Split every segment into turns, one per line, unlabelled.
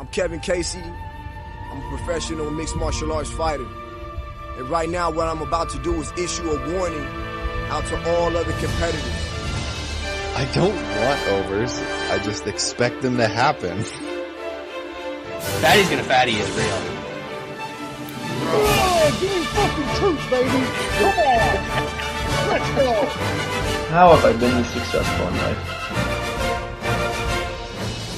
I'm Kevin Casey. I'm a professional mixed martial arts fighter. And right now, what I'm about to do is issue a warning out to all other competitors.
I don't want overs. I just expect them to happen.
Fatty's gonna fatty is real.
Oh, give me fucking truth, baby! Come on! Let's go!
How have I been this successful in life?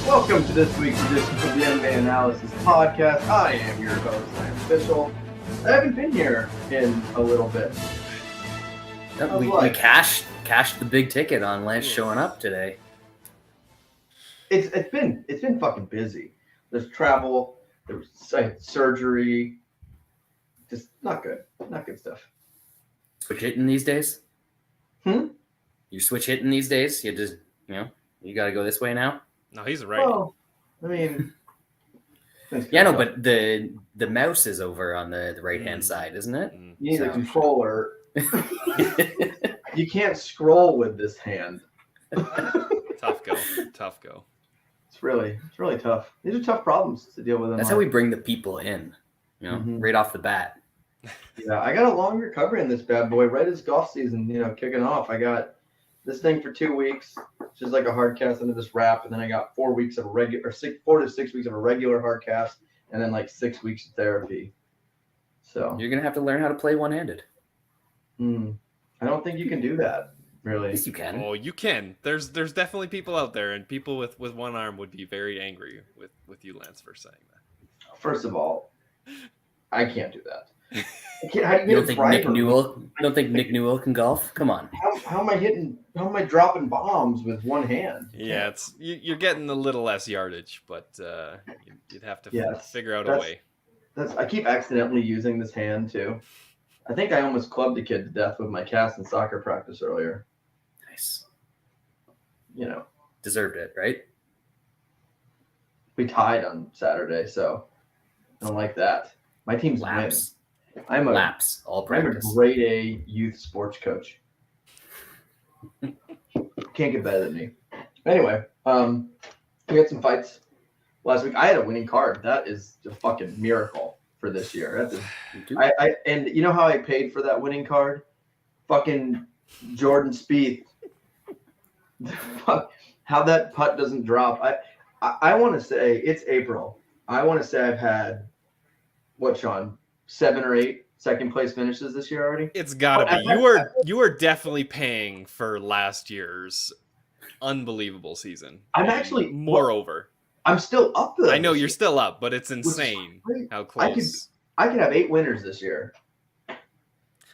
Welcome to this week's edition of the MMA Analysis Podcast. I am your host, I'm Official. I haven't been here in a little bit.
We cashed the big ticket on Lance showing up today.
It's been fucking busy. There's travel, there's surgery, just not good stuff.
Switch hitting these days? You switch hitting these days? You just, you got to go this way now?
No, he's right.
Well, I mean...
Yeah, no, but the mouse is over on the right-hand side, isn't it?
You need a controller. You can't scroll with this hand.
Tough go.
It's really tough. These are tough problems to deal with.
That's how we bring the people in, right off the bat.
Yeah, I got a long recovery in this bad boy. Right as golf season, kicking off. I got this thing for 2 weeks, which is like a hard cast into this wrap, and then I got 4 weeks of a regular, 4 to 6 weeks of a regular hard cast, and then like 6 weeks of therapy. So
you're gonna have to learn how to play one-handed.
I don't think you can do that. Really?
Yes, you can.
Oh, you can. There's definitely people out there, and people with one arm would be very angry with you, Lance, for saying that.
First of all, I can't do that. How do
you don't think Nick Newell? You don't think Nick Newell can golf? Come on.
How am I dropping bombs with one hand?
Yeah, you're getting a little less yardage, but you'd have to figure out a way.
I keep accidentally using this hand too. I think I almost clubbed a kid to death with my cast in soccer practice earlier.
Nice.
Deserved
it, right?
We tied on Saturday, so I don't like that. My team's
laps.
I'm a grade A youth sports coach. Can't get better than me. Anyway, we had some fights last week. I had a winning card. That is a fucking miracle for this year. And you know how I paid for that winning card? Fucking Jordan Spieth. How that putt doesn't drop. I want to say it's April. I want to say I've had Shaun, 7 or 8 second place finishes this year already?
It's gotta be. You were definitely paying for last year's unbelievable season. Moreover,
I'm still up there.
I know you're still up, but it's insane how close.
I could have 8 winners this year.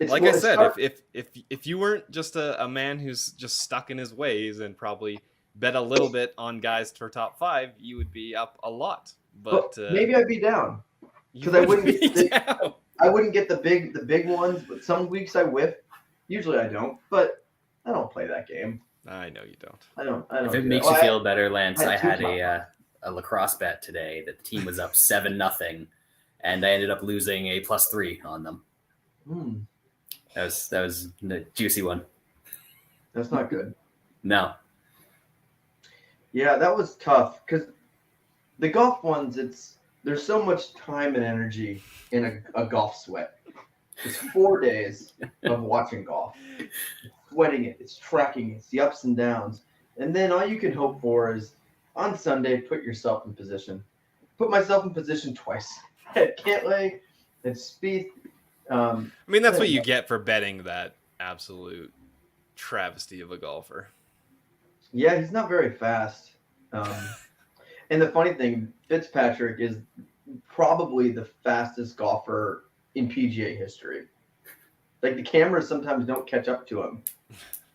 I said, if you weren't just a man who's just stuck in his ways and probably bet a little bit on guys for top 5, you would be up a lot. But
maybe I'd be down. Because I wouldn't get the big ones, but some weeks I whiff. Usually I don't, but I don't play that game.
I know you don't.
I don't.
If it makes you feel better, Lance, I had a lacrosse bet today that the team was up 7-0, and I ended up losing a +3 on them. That was the juicy one.
That's not good.
No.
Yeah, that was tough because the golf ones, there's so much time and energy in a golf sweat. It's 4 days of watching golf. It's sweating it. It's tracking it. It's the ups and downs. And then all you can hope for is on Sunday, put yourself in position. Put myself in position twice. At Cantlay, at Spieth.
That's what you get for betting that absolute travesty of a golfer.
Yeah, he's not very fast. And the funny thing, Fitzpatrick is probably the fastest golfer in PGA history. Like, the cameras sometimes don't catch up to him.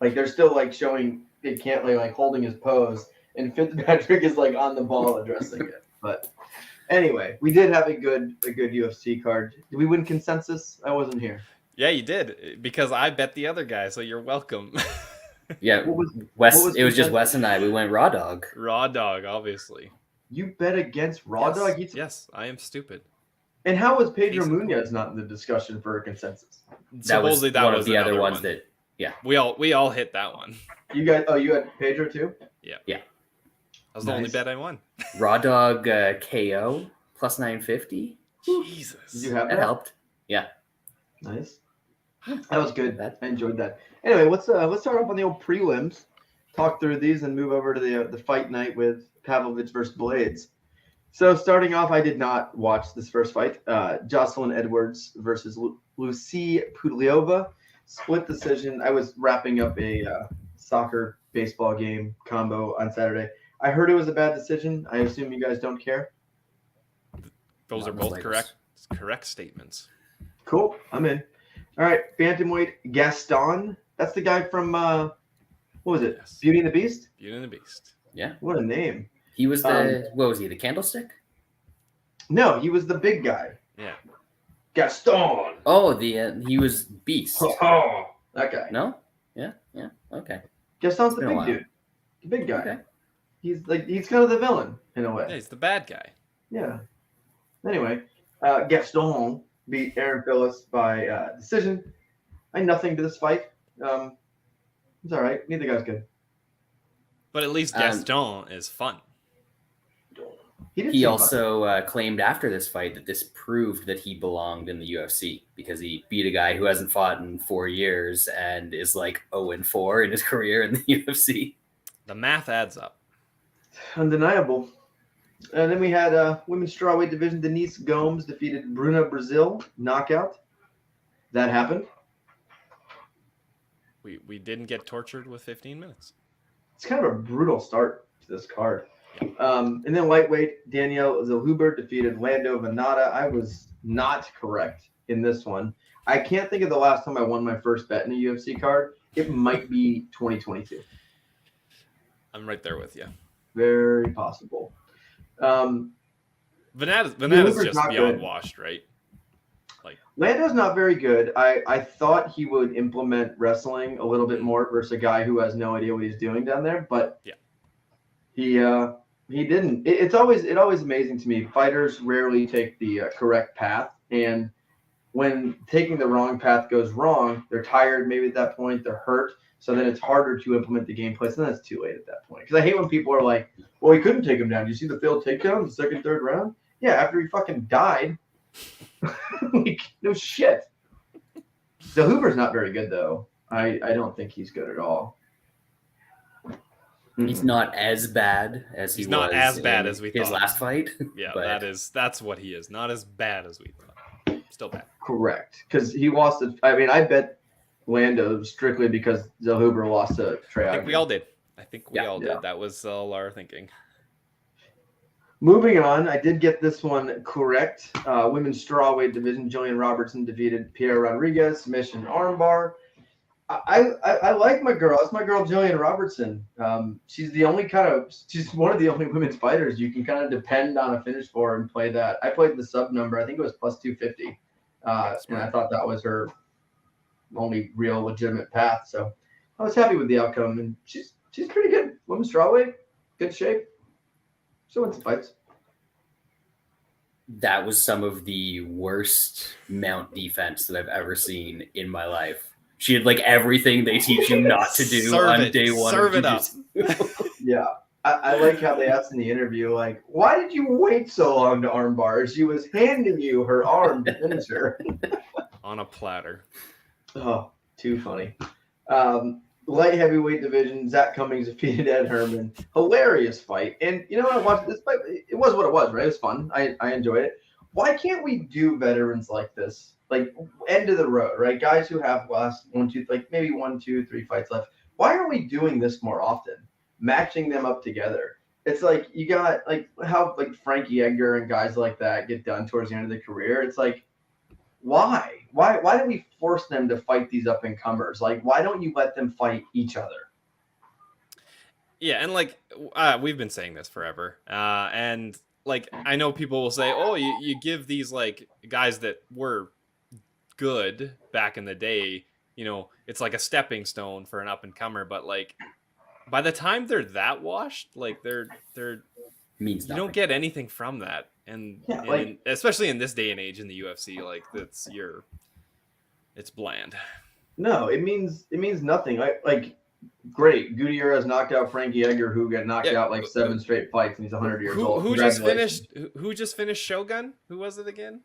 Like, they're still, showing Big Cantlay, holding his pose, and Fitzpatrick is, on the ball addressing it. But anyway, we did have a good UFC card. Did we win consensus? I wasn't here.
Yeah, you did, because I bet the other guy, so you're welcome.
Yeah, it was just Wes and I. We went raw dog.
Raw dog, obviously.
You bet against Raw Dog?
Yes, I am stupid.
And how was Pedro Munoz not in the discussion for a consensus?
That was one of the other ones that, yeah.
We all hit that one.
You had Pedro too?
Yeah.
Yeah.
was the only bet I won.
Raw Dog KO plus 950.
Jesus.
Did you have
That
that?
helped. Yeah.
Nice. That was good. I enjoyed that. Anyway, let's start off on the old prelims. Talk through these and move over to the fight night with Pavlovich versus Blaydes. So starting off, I did not watch this first fight. Jocelyn Edwards versus Lucy Pudliova. Split decision. I was wrapping up a soccer baseball game combo on Saturday. I heard it was a bad decision. I assume you guys don't care.
Those are both correct statements.
Cool. I'm in. All right. Bantamweight Gaston. That's the guy from, what was it?
Yes.
Beauty and the Beast?
Beauty and the Beast.
Yeah.
What a name.
He was what was he? The Candlestick?
No, he was the big guy.
Yeah.
Gaston.
Oh, he was Beast.
Oh, that guy.
No? Yeah. Okay.
Gaston's the
It's been a
big
while.
dude. The big guy.
Okay.
He's kind of the villain in a way.
Yeah, he's the bad guy.
Yeah. Anyway, Gaston beat Aaron Phillips by decision. I had nothing to this fight. It's all right. Neither guy's good.
But at least Gaston is fun.
He also claimed after this fight that this proved that he belonged in the UFC because he beat a guy who hasn't fought in 4 years and is like 0-4 in his career in the UFC.
The math adds up.
Undeniable. And then we had women's strawweight division. Denise Gomes defeated Bruna Brazil, knockout. That happened.
We didn't get tortured with 15 minutes.
It's kind of a brutal start to this card. And then lightweight, Danielle Zellhuber defeated Lando Venata. I was not correct in this one. I can't think of the last time I won my first bet in a UFC card. It might be 2022.
I'm right there with you.
Very possible.
Venata's
Zellhuber's
just
not
beyond
good.
washed, right?
Lando's not very good. I thought he would implement wrestling a little bit more versus a guy who has no idea what he's doing down there, but
yeah,
he didn't. It's always amazing to me. Fighters rarely take the correct path, and when taking the wrong path goes wrong, they're tired. Maybe at that point they're hurt, so then it's harder to implement the game plan. So then it's too late at that point. Because I hate when people are like, "Well, he couldn't take him down. Did you see the failed takedown, the second, third round? Yeah, after he fucking died." Like, no shit. The Hoover's not very good though. I don't think he's good at all.
He's not as bad as
He's not as bad as we
his
thought.
last fight.
Yeah,
but
that's what he is. Not as bad as we thought. Still bad.
Correct, because he lost. I bet Lando strictly because Zellhuber lost to Trey.
I think we all did.
Yeah.
Did. That was all our thinking.
Moving on, I did get this one correct. Women's strawweight division, Jillian Robertson defeated Pierre Rodriguez, submission armbar. I like my girl. It's my girl, Jillian Robertson. She's one of the only women's fighters you can kind of depend on a finish for and play that. I played the sub number. I think it was plus 250. And I thought that was her only real legitimate path. So I was happy with the outcome. And she's pretty good. Women's strawweight, good shape. She'll win some fights.
that was some of the worst mount defense that I've ever seen in my life. She had like everything they teach you not to do on day one.
Serve it up.
Yeah. I like how they asked in the interview, like, why did you wait so long to armbar? She was handing you her arm to finish her.
On a platter.
Oh, too funny. Light heavyweight division, Zach Cummings defeated Ed Herman. Hilarious fight. And you know what? I watched this fight. It was what it was, right? It was fun. I enjoyed it. Why can't we do veterans like this? Like, end of the road, right? Guys who have lost maybe 1, 2, 3 fights left. Why are we doing this more often? Matching them up together. It's like you got how Frankie Edgar and guys like that get done towards the end of their career. It's like, why do we force them to fight these up and comers? Like, why don't you let them fight each other?
Yeah, and we've been saying this forever. And I know people will say, oh, you give these guys that were good back in the day, it's like a stepping stone for an up and comer, but by the time they're that washed, they're
means
you don't get anything from that. And, especially in this day and age in the UFC, it's bland.
No, it means nothing. great. Gutierrez knocked out Frankie Edgar, who got knocked out like 7 straight fights, and he's 100 years old.
Who just finished? Who just finished Shogun? Who was it again?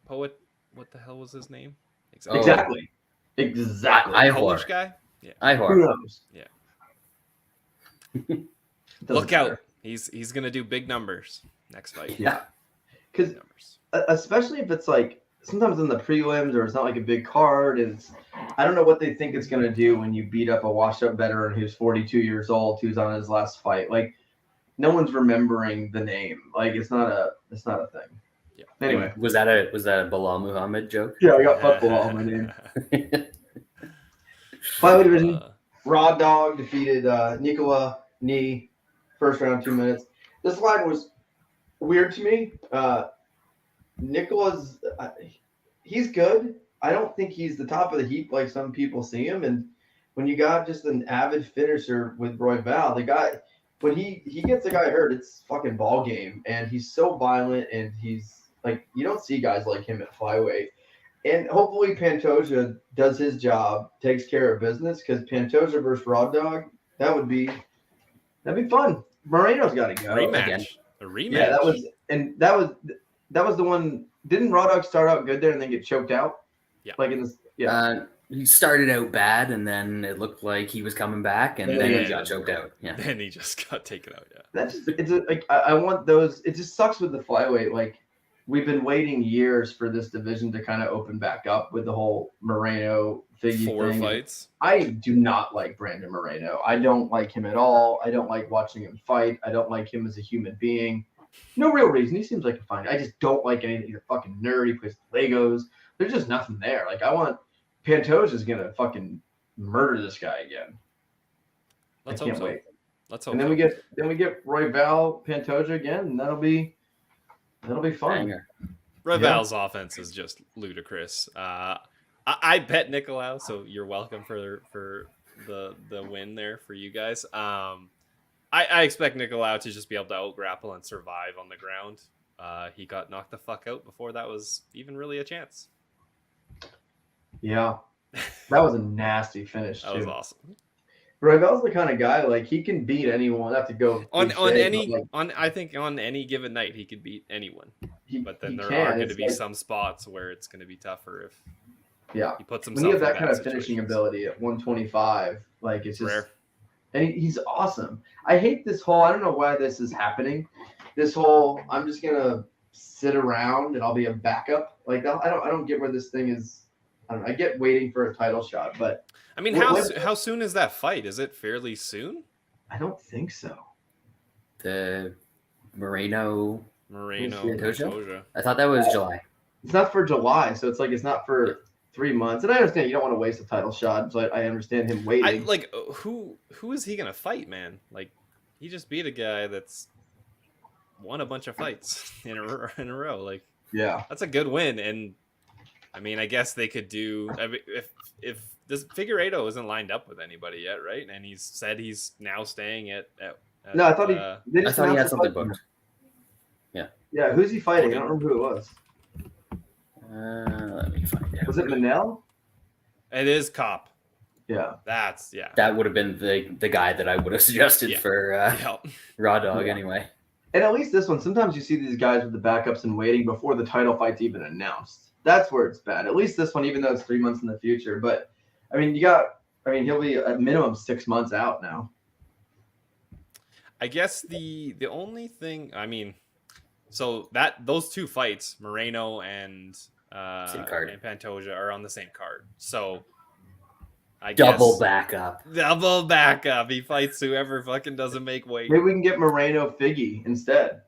Poet. What the hell was his name?
Exactly.
Polish guy. Yeah.
Who knows?
Yeah.
Doesn't
Look
matter.
out. He's gonna do big numbers next fight.
Yeah. Because especially if it's like sometimes in the prelims or it's not like a big card, and I don't know what they think it's gonna do when you beat up a washed up veteran who's 42 years old who's on his last fight. Like no one's remembering the name. Like it's not a thing.
Yeah.
Anyway,
Was that a Bilal Muhammad joke?
yeah, I got fucked on my name. Flyweight division. Raw Dog defeated Nikola Knee, first round, 2 minutes. This line was weird to me. Nikola's, he's good. I don't think he's the top of the heap like some people see him. And when you got just an avid finisher with Royval, the guy, when he gets a guy hurt, it's fucking ball game. And he's so violent, and he's like, you don't see guys like him at flyweight. And hopefully Pantoja does his job, takes care of business, because Pantoja versus Raw Dog, that'd be fun. Moreno's got to go.
Rematch. A rematch.
Yeah, that was the one. Didn't Raw Dog start out good there and then get choked out?
Yeah.
Like in this. Yeah.
He started out bad, and then it looked like he was coming back, and then he got choked out. Yeah.
Then he just got taken out. Yeah.
That's just, like I want those. It just sucks with the flyweight. Like we've been waiting years for this division to kind of open back up with the whole Moreno Figgy
4
thing.
fights.
I do not like Brandon Moreno. I don't like him at all. I don't like watching him fight. I don't like him as a human being. No real reason. He seems like a fine guy. I just don't like anything. He's a fucking nerd. He plays Legos. There's just nothing there. Like I want Pantoja is gonna fucking murder this guy again.
Let's
I
hope
can't
so.
wait.
Let's hope.
And then we get Royval Pantoja again, and that'll be fun.
Banger.
Royval's offense is just ludicrous. I bet Nicolau, so you're welcome for the win there for you guys. I expect Nicolau to just be able to out grapple and survive on the ground. He got knocked the fuck out before that was even really a chance.
Yeah, that was a nasty finish.
That was awesome.
Royval's the kind of guy like he can beat anyone. Not to go
on
cliche,
I think on any given night he could beat anyone. But then there
can.
are going to
It's
be
like,
some spots where it's going to be tougher if
yeah
he puts
when
himself
you have
in
that kind of
situations.
finishing ability at 125, like it's just
Rare.
and he's awesome. I hate this whole. I don't know why this is happening. This whole I'm just gonna sit around and I'll be a backup. Like I don't get where this thing is. I don't know. I get waiting for a title shot, but
I mean, how soon is that fight? Is it fairly soon?
I don't think so.
The Moreno.
Pantoja.
I thought that was July.
It's not for July, so it's like it's not for 3 months. And I understand you don't want to waste a title shot, so I understand him waiting.
Who is he gonna fight, man? Like he just beat a guy that's won a bunch of fights in a row. Like
yeah,
that's a good win. And I mean, I guess they could do if this Figueiredo isn't lined up with anybody yet, right? And he's said he's now staying at
no, I thought he
had something booked.
Yeah, who's he fighting? I don't remember who it was.
Let me find out.
Was it Manel?
It is Cop.
Yeah.
That would have been the guy that I would have suggested for Raw Dog anyway.
And at least this one, sometimes you see these guys with the backups and waiting before the title fight's even announced. That's where it's bad. At least this one, even though it's 3 months in the future. But I mean, he'll be at minimum 6 months out now.
I guess the only thing, I mean, so those 2 fights, Moreno and Pantoja, are on the same card. So I
Double
guess
backup.
He fights whoever fucking doesn't make weight.
Maybe we can get Moreno Figgy instead.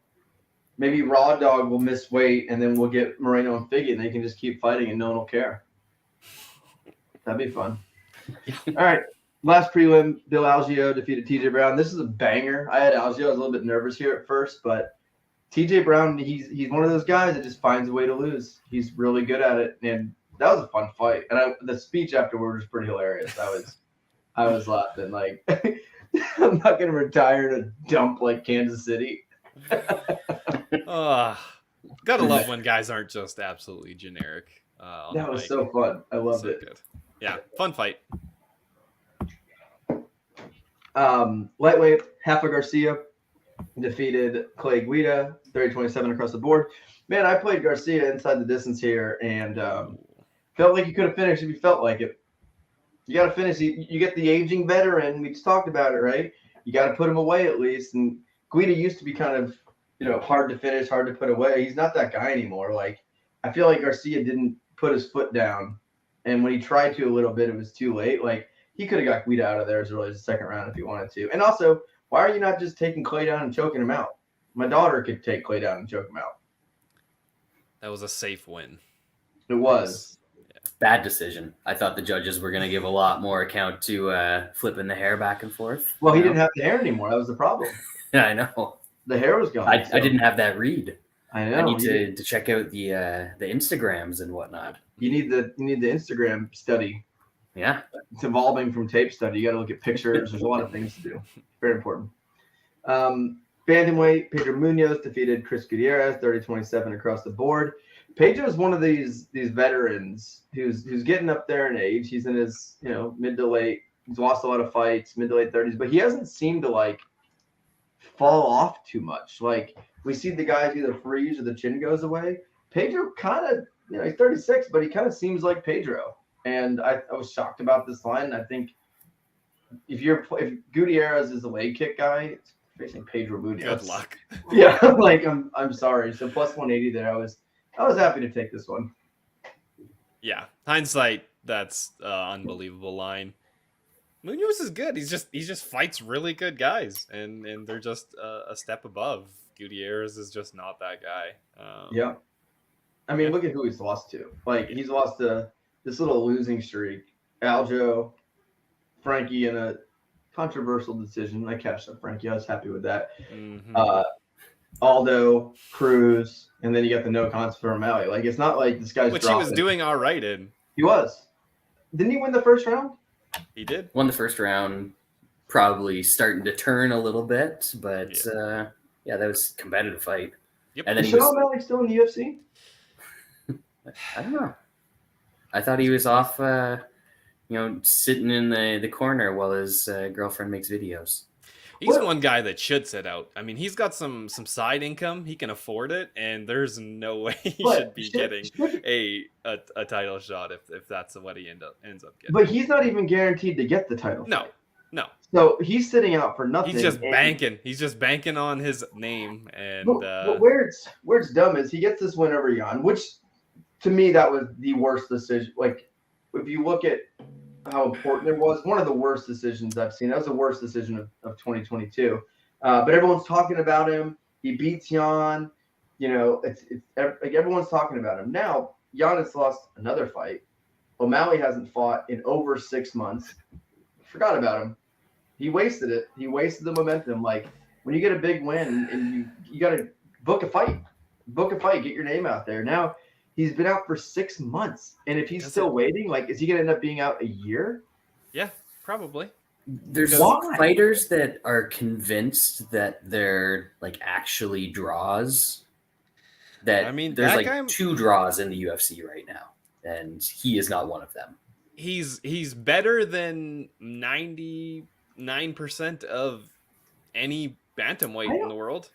Maybe Raw Dog will miss weight, and then we'll get Moreno and Figgy, and they can just keep fighting, and no one will care. That'd be fun. All right. Last prelim, Bill Algeo defeated TJ Brown. This is a banger. I had Algeo. I was a little bit nervous here at first, but TJ Brown, he's one of those guys that just finds a way to lose. He's really good at it, and that was a fun fight. And the speech afterward was pretty hilarious. I was laughing like I'm not gonna retire to dump like Kansas City.
Gotta love when guys aren't just absolutely generic.
That was so fun. I loved it.
Good. Yeah, fun fight.
Lightweight, Rafa Garcia defeated Clay Guida, 30-27 across the board. Man, I played Garcia inside the distance here and felt like you could have finished if you felt like it. You got to finish. You get the aging veteran. We just talked about it, right? You got to put him away at least. And Guida used to be kind of, hard to finish, hard to put away. He's not that guy anymore. Like, I feel like Garcia didn't put his foot down. And when he tried to a little bit, it was too late. Like, he could have got Guida out of there as early as the second round if he wanted to. And also, why are you not just taking Clay down and choking him out? My daughter could take Clay down and choke him out.
That was a safe win.
It was.
Bad decision. I thought the judges were going to give a lot more account to flipping the hair back and forth.
Well, he didn't have the hair anymore. That was the problem.
Yeah, I know.
The hair was gone.
I didn't have that read.
I know.
I need to check out the Instagrams and whatnot.
You need the Instagram study.
Yeah.
It's evolving from tape study. You got to look at pictures. There's a lot of things to do. Very important. Bantamweight, Pedro Munoz defeated Chris Gutierrez, 30-27 across the board. Pedro is one of these veterans who's getting up there in age. He's in his mid to late. He's lost a lot of fights, mid to late 30s, but he hasn't seemed to fall off too much. Like, we see the guys either freeze or the chin goes away. Pedro kind of, he's 36, but he kind of seems like Pedro. And I was shocked about this line. I think if Gutierrez is a leg kick guy, it's facing Pedro Munoz.
Good luck.
Yeah, I'm sorry. So plus 180 there. I was happy to take this one.
Yeah, hindsight, that's unbelievable line. Munoz is good. He just fights really good guys, and they're just a step above. Gutierrez is just not that guy.
Yeah, I mean, look at who he's lost to. Like, he's lost to this little losing streak. Aljo, Frankie in a controversial decision. I cashed up Frankie. I was happy with that.
Mm-hmm.
Aldo, Cruz, and then you got the no cons for O'Malley. Like, it's not like this guy's
which
dropping.
he was doing all right in.
He was. Didn't he win the first round?
He did.
Won the first round, probably starting to turn a little bit, but that was a competitive fight.
Yep.
And then
Is O'Malley still in the UFC?
I don't know. I thought he was off, sitting in the corner while his girlfriend makes videos.
He's one guy that should sit out. I mean, he's got some side income. He can afford it, and there's no way he should be getting a title shot if that's what he ends up getting.
But he's not even guaranteed to get the title.
No.
So he's sitting out for nothing.
He's just banking. He's just banking on his name. And
but where it's dumb is he gets this win over Jan, which to me that was the worst decision. Like, if you look at how important it was, one of the worst decisions I've seen. That was the worst decision of 2022. But everyone's talking about him. He beats Jan. It's like everyone's talking about him. Now, Jan has lost another fight. O'Malley hasn't fought in over 6 months. Forgot about him. He wasted it. He wasted the momentum. Like, when you get a big win and you got to book a fight, get your name out there. Now, he's been out for 6 months. And if he's still waiting, like, is he going to end up being out a year?
Yeah, probably.
There's fighters that are convinced that they're actually draws. There's 2 draws in the UFC right now, and he is not one of them.
He's better than 99% of any bantamweight in the world.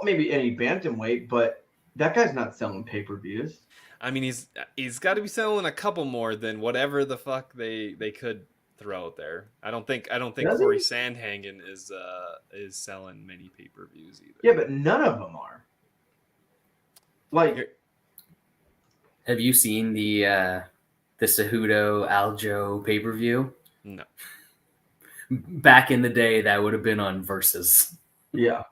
Maybe any bantamweight, but that guy's not selling pay-per-views.
I mean, he's got to be selling a couple more than whatever the fuck they could throw out there. I don't think Corey Sandhagen is selling many pay-per-views either.
Yeah, but none of them are. Like,
have you seen the Cejudo Aljo pay-per-view?
No.
Back in the day, that would have been on Versus.
Yeah.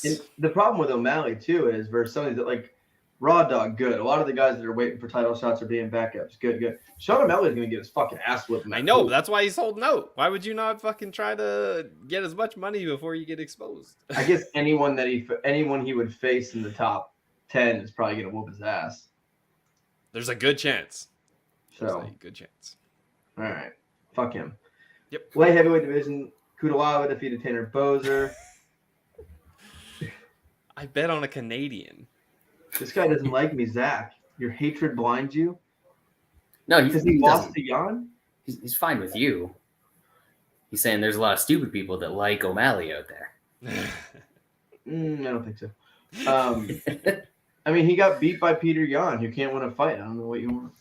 And the problem with O'Malley too is versus somebody that, like, Raw Dog, good. A lot of the guys that are waiting for title shots are being backups. Good. Shaun O'Malley's gonna get his fucking ass whipped.
I know, but that's why he's holding out. Why would you not fucking try to get as much money before you get exposed?
I guess anyone he would face in the top 10 is probably gonna whoop his ass.
There's a good chance.
So
good chance.
All right, fuck him.
Yep.
Light heavyweight division, Kudalava defeated Tanner Bozer.
I bet on a Canadian.
This guy doesn't like me, Zach. Your hatred blinds you?
No,
because he lost to Jan?
He's fine with you. He's saying there's a lot of stupid people that like O'Malley out there.
I don't think so. I mean, he got beat by Peter Yan, who can't win a fight. I don't know what you want.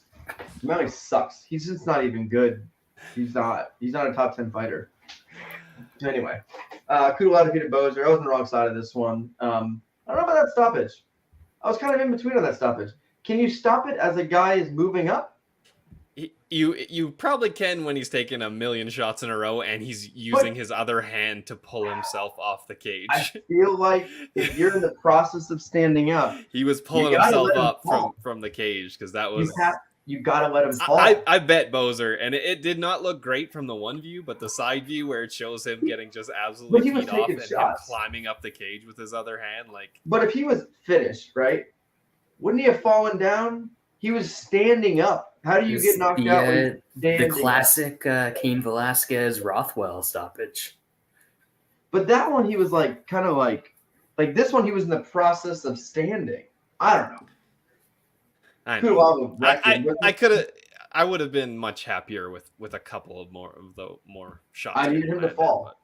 O'Malley sucks. He's just not even good. He's not a top 10 fighter. Anyway, Kudala defeated Boser. I was on the wrong side of this one. I don't know about that stoppage. I was kind of in between on that stoppage. Can you stop it as a guy is moving up?
You probably can when he's taking a million shots in a row and he's using his other hand to pull himself off the cage.
I feel like if you're in the process of standing up,
he was pulling himself up from the cage because that was.
You gotta let him fall.
I bet Boser, and it did not look great from the one view, but the side view where it shows him getting just absolutely beat off and him climbing up the cage with his other hand, like. But
if he was finished, right? Wouldn't he have fallen down? He was standing up. How do you get knocked out?
The classic Cain Velasquez Rothwell stoppage.
But that one, he was like kind of like this one. He was in the process of standing. I don't know.
I would have been much happier with a couple of more shots.
I needed him to fall.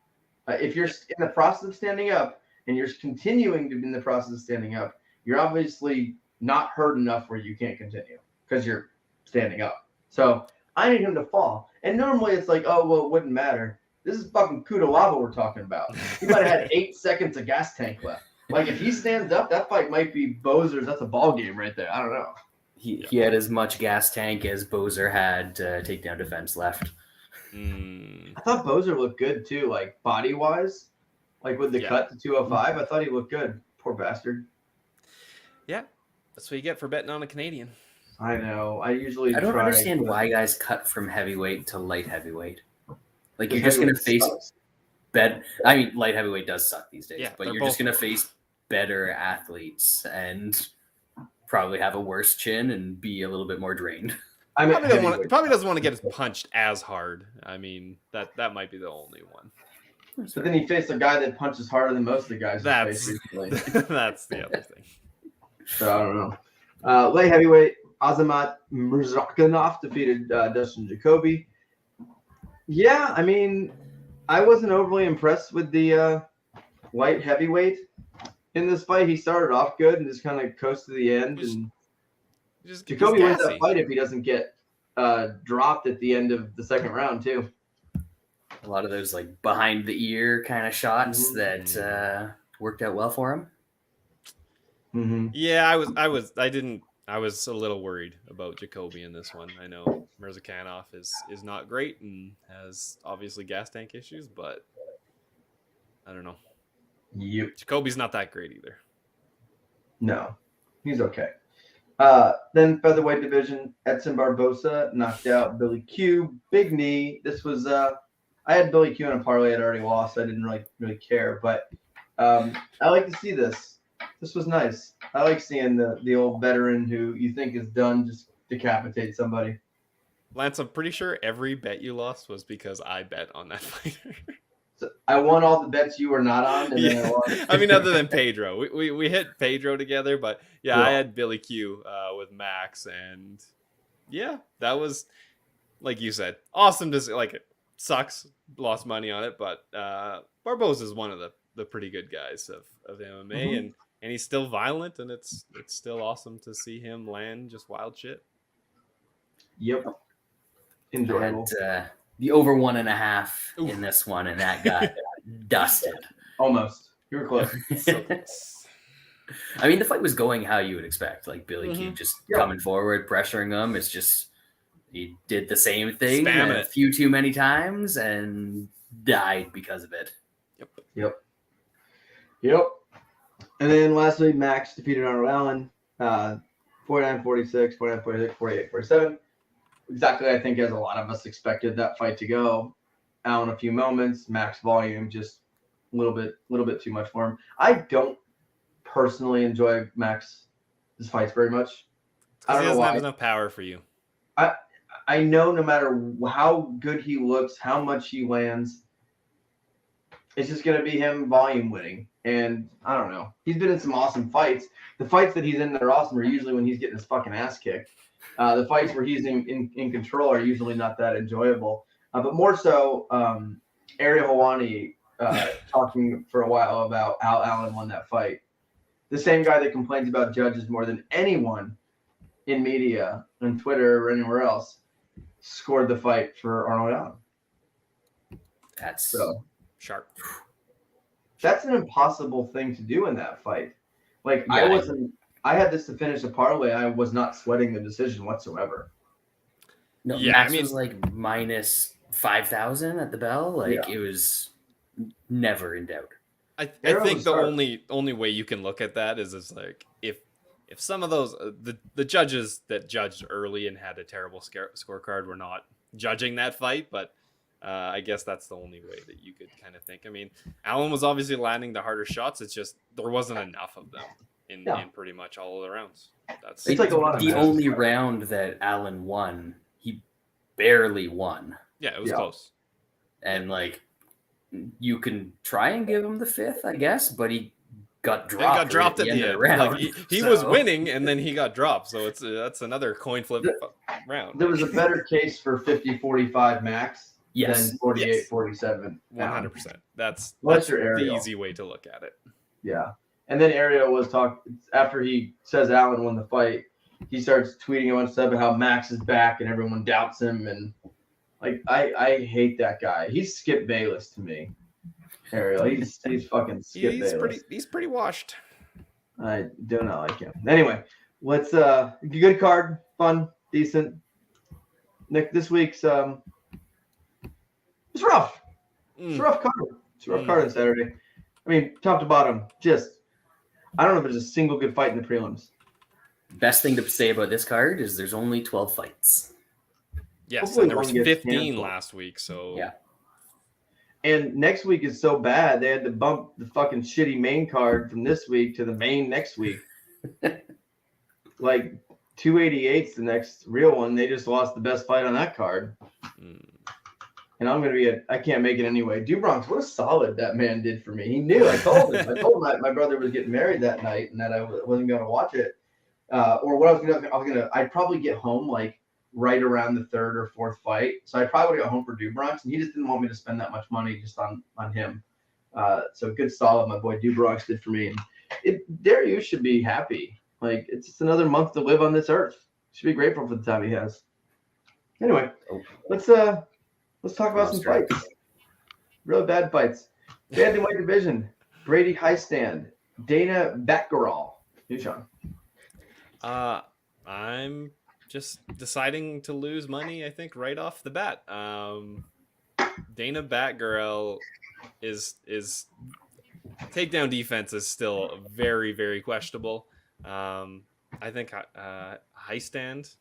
If you're in the process of standing up and you're continuing to be in the process of standing up, you're obviously not hurt enough where you can't continue because you're standing up. So I need him to fall. And normally it's like, oh, well, it wouldn't matter. This is fucking Kudalaba we're talking about. He might have had 8 seconds of gas tank left. Like, if he stands up, that fight might be Boser's. That's a ball game right there. I don't know.
He had as much gas tank as Boser had takedown defense left.
I thought Boser looked good, too, like, body-wise. Like, with the cut to 205, I thought he looked good. Poor bastard.
Yeah. That's what you get for betting on a Canadian.
I know. I don't
understand why guys cut from heavyweight to light heavyweight. Like, you're just going to face light heavyweight does suck these days, but you're just going to face better athletes and probably have a worse chin and be a little bit more drained.
Probably doesn't want to get punched as hard. I mean, that might be the only one.
But then he faced a guy that punches harder than most of the guys.
That's the other thing.
So I don't know. Light heavyweight, Azamat Murzakanov defeated Dustin Jacoby. Yeah, I mean, I wasn't overly impressed with the light heavyweight in this fight. He started off good and just kind of coasted to the end. And Jacoby wins that fight if he doesn't get dropped at the end of the second round, too.
A lot of those like behind the ear kind of shots that worked out well for him.
Mm-hmm.
Yeah, I was a little worried about Jacoby in this one. I know Murzakanov is not great and has obviously gas tank issues, but I don't know.
Yep.
Jacoby's not that great either.
No, he's okay. Then featherweight division, Edson Barbosa knocked out Billy Q. Big knee. This was I had Billy Q in a parlay. I'd already lost. I didn't really care, but I like to see this. This was nice. I like seeing the old veteran who you think is done just decapitate somebody.
Lance, I'm pretty sure every bet you lost was because I bet on that fighter.
So I won all the bets you were not on. And then I won.
I mean, other than Pedro, we hit Pedro together, but yeah, I had Billy Q with Max, and yeah, that was like you said, awesome to see. Like, it sucks, lost money on it, but Barbosa is one of the pretty good guys of MMA, and he's still violent, and it's still awesome to see him land just wild shit.
Yep. Enjoyable.
Had, the over 1.5 in this one, and that got dusted.
Almost. You were close.
So close.
I mean, the fight was going how you would expect. Like, Billy Q just coming forward, pressuring him. It's just he did the same thing a few too many times and died because of it.
Yep. And then lastly, Max defeated Arnold Allen, 49-46, 49-46, 48-47. Exactly, I think, as a lot of us expected that fight to go. Allen a few moments, Max volume just a little bit too much for him. I don't personally enjoy Max's fights very much.
I don't know why. He doesn't have enough power for you.
I know no matter how good he looks, how much he lands, it's just going to be him volume winning. And I don't know. He's been in some awesome fights. The fights that he's in that are awesome are usually when he's getting his fucking ass kicked. The fights where he's in control are usually not that enjoyable. But more so, Ariel Helwani talking for a while about how Allen won that fight. The same guy that complains about judges more than anyone in media, on Twitter or anywhere else, scored the fight for Arnold Allen.
That's
Sharp.
That's an impossible thing to do in that fight. Like
Yeah.
I had this to finish a parlay. I was not sweating the decision whatsoever.
No,
Yeah,
Max
I mean-
was like minus 5,000 at the bell. Like it was never in doubt.
I
Arrow
think
was
the
sharp.
only way you can look at that is like if some of those the judges that judged early and had a terrible scorecard were not judging that fight, but I guess that's the only way that you could kind of think. I mean, Allen was obviously landing the harder shots. It's just there wasn't enough of them in pretty much all of the rounds. That's
It's like a lot of
The
matches.
only round that Allen won, he barely won.
yeah, it was
Yeah.
close.
And like you can try and give him the fifth, I guess, but he got
He
dropped.
got dropped
right
at the end.
of the round.
Like, he was
So-
winning, and then he got dropped. So it's that's another coin flip round.
There was a better case for 50-45 Max
Yes.
than 48-47.
100%. That's
What's your
the
Ariel?
easy way to look at it.
Yeah. And then Ariel was talking after he says Allen won the fight. He starts tweeting a bunch of stuff about how Max is back and everyone doubts him. And like, I hate that guy. He's Skip Bayless to me. Ariel, he's fucking Skip Bayless.
He's pretty washed.
I do not like him. Anyway, let's good card, fun, decent. Nick, this week's it's rough. It's a rough card. It's a rough card on Saturday. I mean, top to bottom, just I don't know if there's a single good fight in the prelims.
Best thing to say about this card is there's only 12 fights.
Yes,
Hopefully
and there was
one gets
15
canceled.
last week. So
Yeah.
And next week is so bad they had to bump the fucking shitty main card from this week to the main next week. Like 288's the next real one. They just lost the best fight on that card. And I'm gonna I can't make it anyway. Dumont, what a solid that man did for me. He knew. I told him. My brother was getting married that night and that I wasn't gonna watch it. Or what I'd probably get home like right around the third or fourth fight. So I probably would have got home for Dumont, and he just didn't want me to spend that much money just on him. So good solid my boy Dumont did for me. And Darius should be happy. Like it's just another month to live on this earth. Should be grateful for the time he has. Anyway, let's talk about some fights. Really bad fights. Bantamweight division. Brady Hiestand. Dana Batgerel. You, Shaun.
I'm just deciding to lose money, I think, right off the bat. Dana Batgerel is takedown defense is still very, very questionable. I think Hiestand,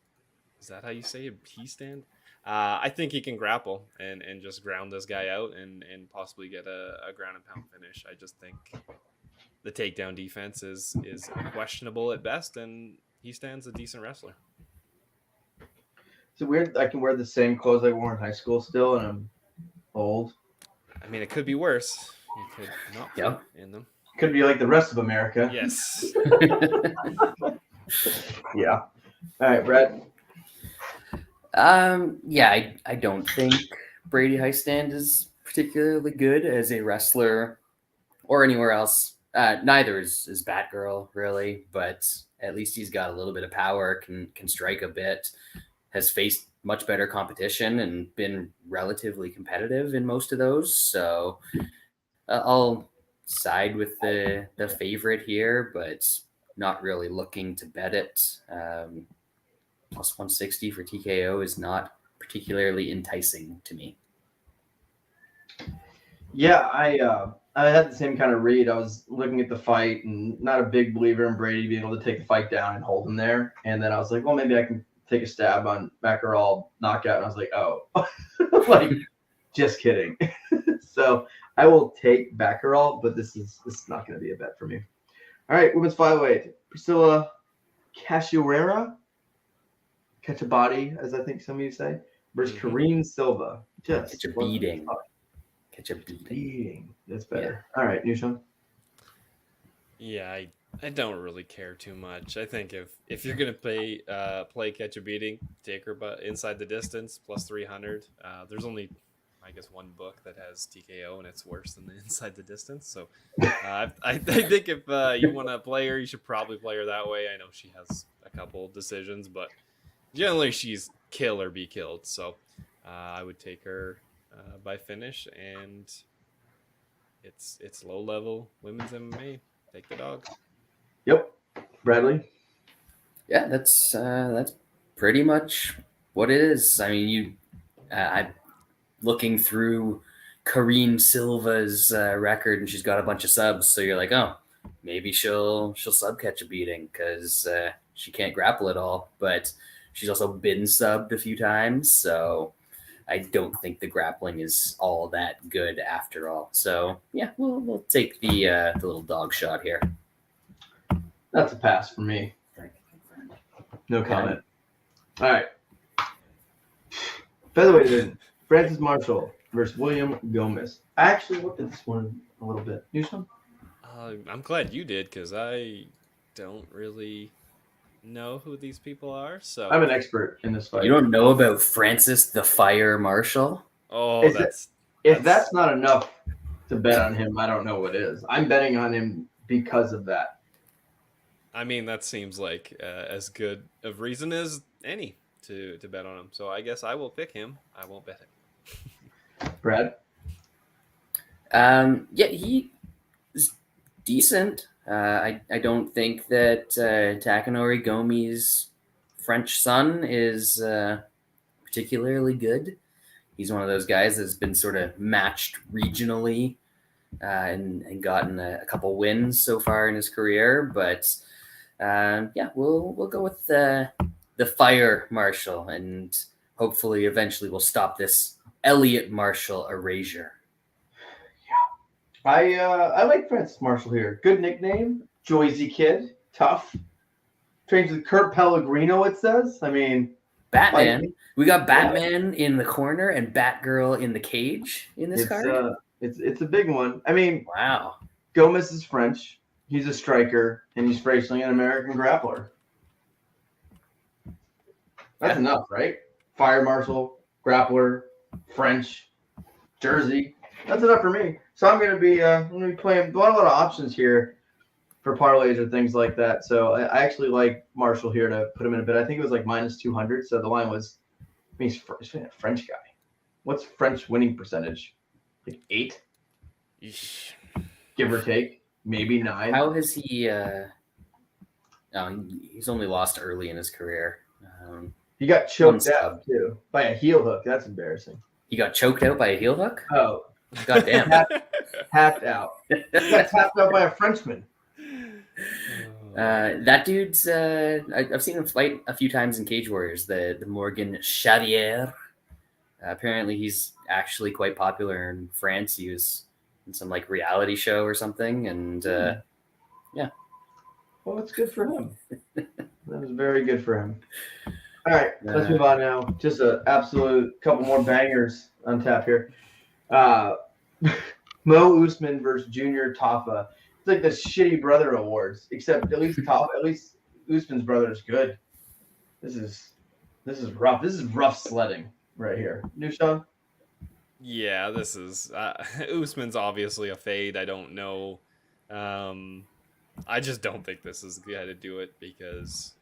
is that how you say it? Hiestand? I think he can grapple and just ground this guy out and possibly get a ground and pound finish. I just think the takedown defense is questionable at best, and Hiestand's a decent wrestler.
Is it weird I can wear the same clothes I wore in high school still, and I'm old?
I mean, it could be worse. You could not
Yep.
fit in them.
Could be like the rest of America.
Yes.
Yeah. All right, Brett.
Yeah, I don't think Brady Hiestand is particularly good as a wrestler or anywhere else. Neither is Batgirl really, but at least he's got a little bit of power, can strike a bit, has faced much better competition and been relatively competitive in most of those. So I'll side with the favorite here, but not really looking to bet it. Plus 160 for TKO is not particularly enticing to me.
Yeah, I had the same kind of read. I was looking at the fight and not a big believer in Brady being able to take the fight down and hold him there. And then I was like, well, maybe I can take a stab on Batgerel knockout. And I was like, oh, like just kidding. So I will take Batgerel, but this is not going to be a bet for me. All right, women's flyweight. Priscilla Cachoeira, catch a body, as I think some of you say, versus Karine Silva. Just
Catch a beating. Catch a beating.
beating. That's better. All right, Nushan.
Yeah, I don't really care too much. I think if you're gonna play catch a beating, take her but inside the distance plus 300. There's only I guess, one book that has TKO and it's worse than the inside the distance. So I think if you want to play her, you should probably play her that way. I know she has a couple decisions, but generally she's kill or be killed. So I would take her by finish, and it's low level women's MMA. Take the dog.
Yep. Bradley?
Yeah, that's pretty much what it is. I mean, I'm looking through Karine Silva's record, and she's got a bunch of subs. So you're like, oh, maybe she'll sub catch a beating because she can't grapple at all. But she's also been subbed a few times, so I don't think the grappling is all that good after all. So yeah, we'll take the little dog shot here.
That's a pass for me. No comment. All right. Featherweight division. Francis Marshall versus William Gomis. I actually looked at this one a little bit. You some?
I'm glad you did, because I don't really know who these people are. So
I'm an expert in this fight.
You don't know about Francis the Fire Marshall?
Oh,
if that's not enough to bet on him, I don't know what is. I'm betting on him because of that.
I mean, that seems like as good of reason as any to bet on him. So I guess I will pick him. I won't bet him.
Brad?
Yeah, he is decent. I don't think that Takanori Gomi's French son is particularly good. He's one of those guys that's been sort of matched regionally and gotten a couple wins so far in his career. But yeah, we'll go with the Fire Marshall, and hopefully eventually we'll stop this Elliot Marshall erasure.
I like Francis Marshall here. Good nickname. Joyzy kid. Tough. Trains with Kurt Pellegrino, it says. I mean,
Batman. We got Batman in the corner and Batgirl in the cage in this card.
It's a big one. I mean,
wow.
Gomis is French. He's a striker, and he's facing an American grappler. That's enough, right? Fire Marshal, grappler, French, Jersey. That's enough for me. So I'm gonna be playing a lot of options here for parlays or things like that. So I actually like Marshall here to put him in a bit. I think it was like -200. So the line was, I mean, he's a French guy. What's French winning percentage? Like 8, give or take, maybe 9.
How has he? He's only lost early in his career.
He got choked out too by a heel hook. That's embarrassing.
He got choked out by a heel hook?
Oh,
goddamn!
Tapped out. He got tapped out by a Frenchman.
That dude's. I've seen him fight a few times in Cage Warriors. The Morgan Charrier. Apparently, he's actually quite popular in France. He was in some like reality show or something, and yeah.
Well, it's good for him. That was very good for him. All right, let's move on now. Just an absolute couple more bangers on tap here. Mo Usman versus Junior Tafa. It's like the shitty brother awards, except at least Usman's brother is good. This is rough. This is rough sledding right here. New Shaun?
Yeah, this is Usman's obviously a fade. I don't know. I just don't think this is the guy to do it, because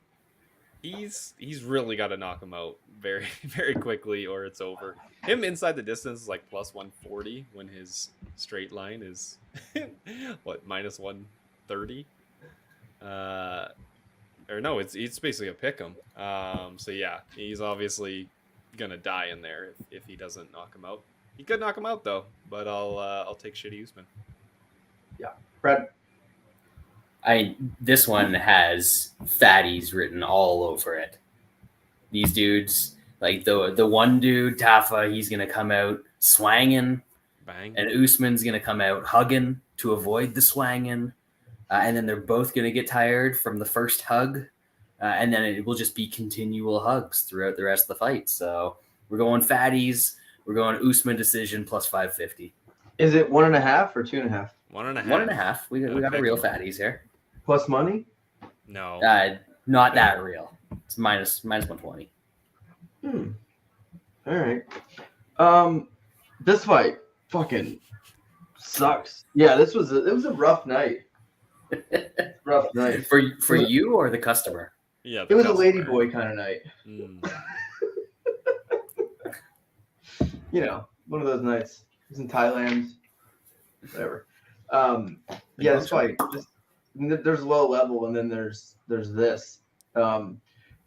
he's really got to knock him out very, very quickly, or it's over. Him inside the distance is like +140 when his straight line is what, -130. Or no, it's basically a pick 'em. So yeah, he's obviously gonna die in there if he doesn't knock him out. He could knock him out though, but I'll take shitty Usman.
Yeah, Brad.
This one has fatties written all over it. These dudes, like the one dude, Tafa, he's gonna come out swanging,
Bang.
and Usman's gonna come out hugging to avoid the swanging, and then they're both gonna get tired from the first hug, and then it will just be continual hugs throughout the rest of the fight. So we're going fatties. We're going Usman decision +550.
Is it 1.5 or 2.5?
1.5.
1.5. We got a real fatties here.
Plus money?
No.
Not that real. It's minus 120.
All right. This fight fucking sucks. Yeah, it was a rough night. Rough night.
For you or the customer?
Yeah,
It was a ladyboy kind of night. You know, one of those nights. He's in Thailand. Whatever. Yeah, this fight. There's low level, and then there's this. Mo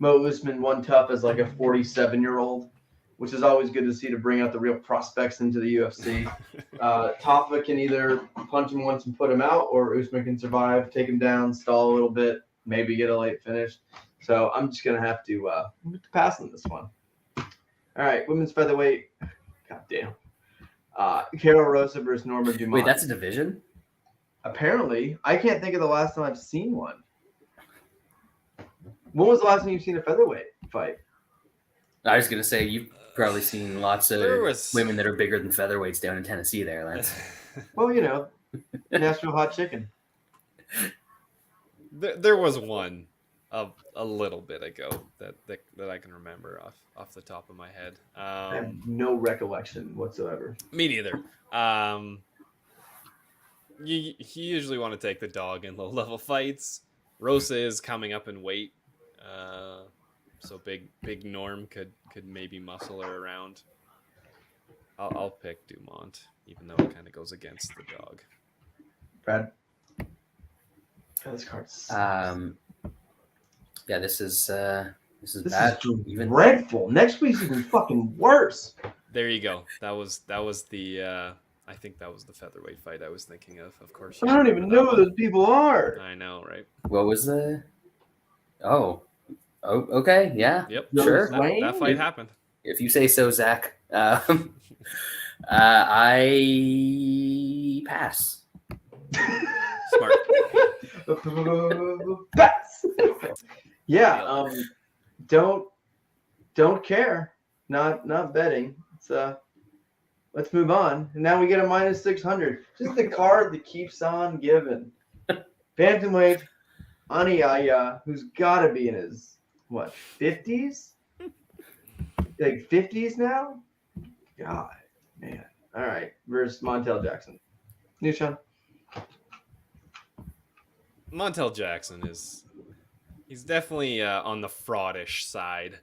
Usman won tough as like a 47-year-old, which is always good to see to bring out the real prospects into the UFC. Tafa can either punch him once and put him out, or Usman can survive, take him down, stall a little bit, maybe get a late finish. So I'm just gonna have to pass on this one. All right, women's featherweight. God damn. Rosa versus Norma Dumont.
Wait, that's a division?
Apparently, I can't think of the last time I've seen one. When was the last time you've seen a featherweight fight?
I was gonna say you've probably seen lots of
There was-
women that are bigger than featherweights down in Tennessee. There, Lance.
Well, you know, Nashville hot chicken.
There was one a little bit ago that I can remember off the top of my head.
I have no recollection whatsoever.
Me neither. You usually want to take the dog in low level fights. Rosa is coming up in weight, so big Norm could maybe muscle her around. I'll pick Dumont, even though it kind of goes against the dog.
Brad. Oh, this card's
Yeah, this is bad.
Is
Even
dreadful. Next week's even fucking worse.
There you go. That was the I think that was the featherweight fight I was thinking of course.
I don't even know who those people are.
I know, right?
What was the? Oh, okay, yeah.
Yep.
Sure.
That fight happened.
If you say so, Zach. I pass.
Smart.
Pass. Yeah. Don't care. Not betting. It's let's move on. And now we get a minus 600. Just the card that keeps on giving. Bantamweight, Yahya, who's got to be in his, 50s? Like 50s now? God, man. All right. Versus Montel Jackson. New Shaun.
Montel Jackson he's definitely on the fraudish side.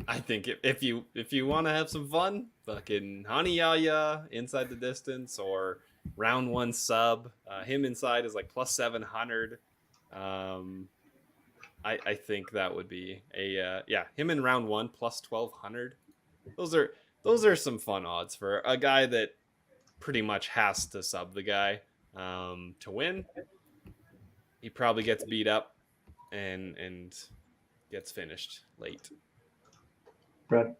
I think if you want to have some fun, fucking Yahya inside the distance or round one sub, him inside is like plus 700. I think that would be him in round one plus 1200. Those are some fun odds for a guy that pretty much has to sub the guy to win. He probably gets beat up and gets finished late.
Brad.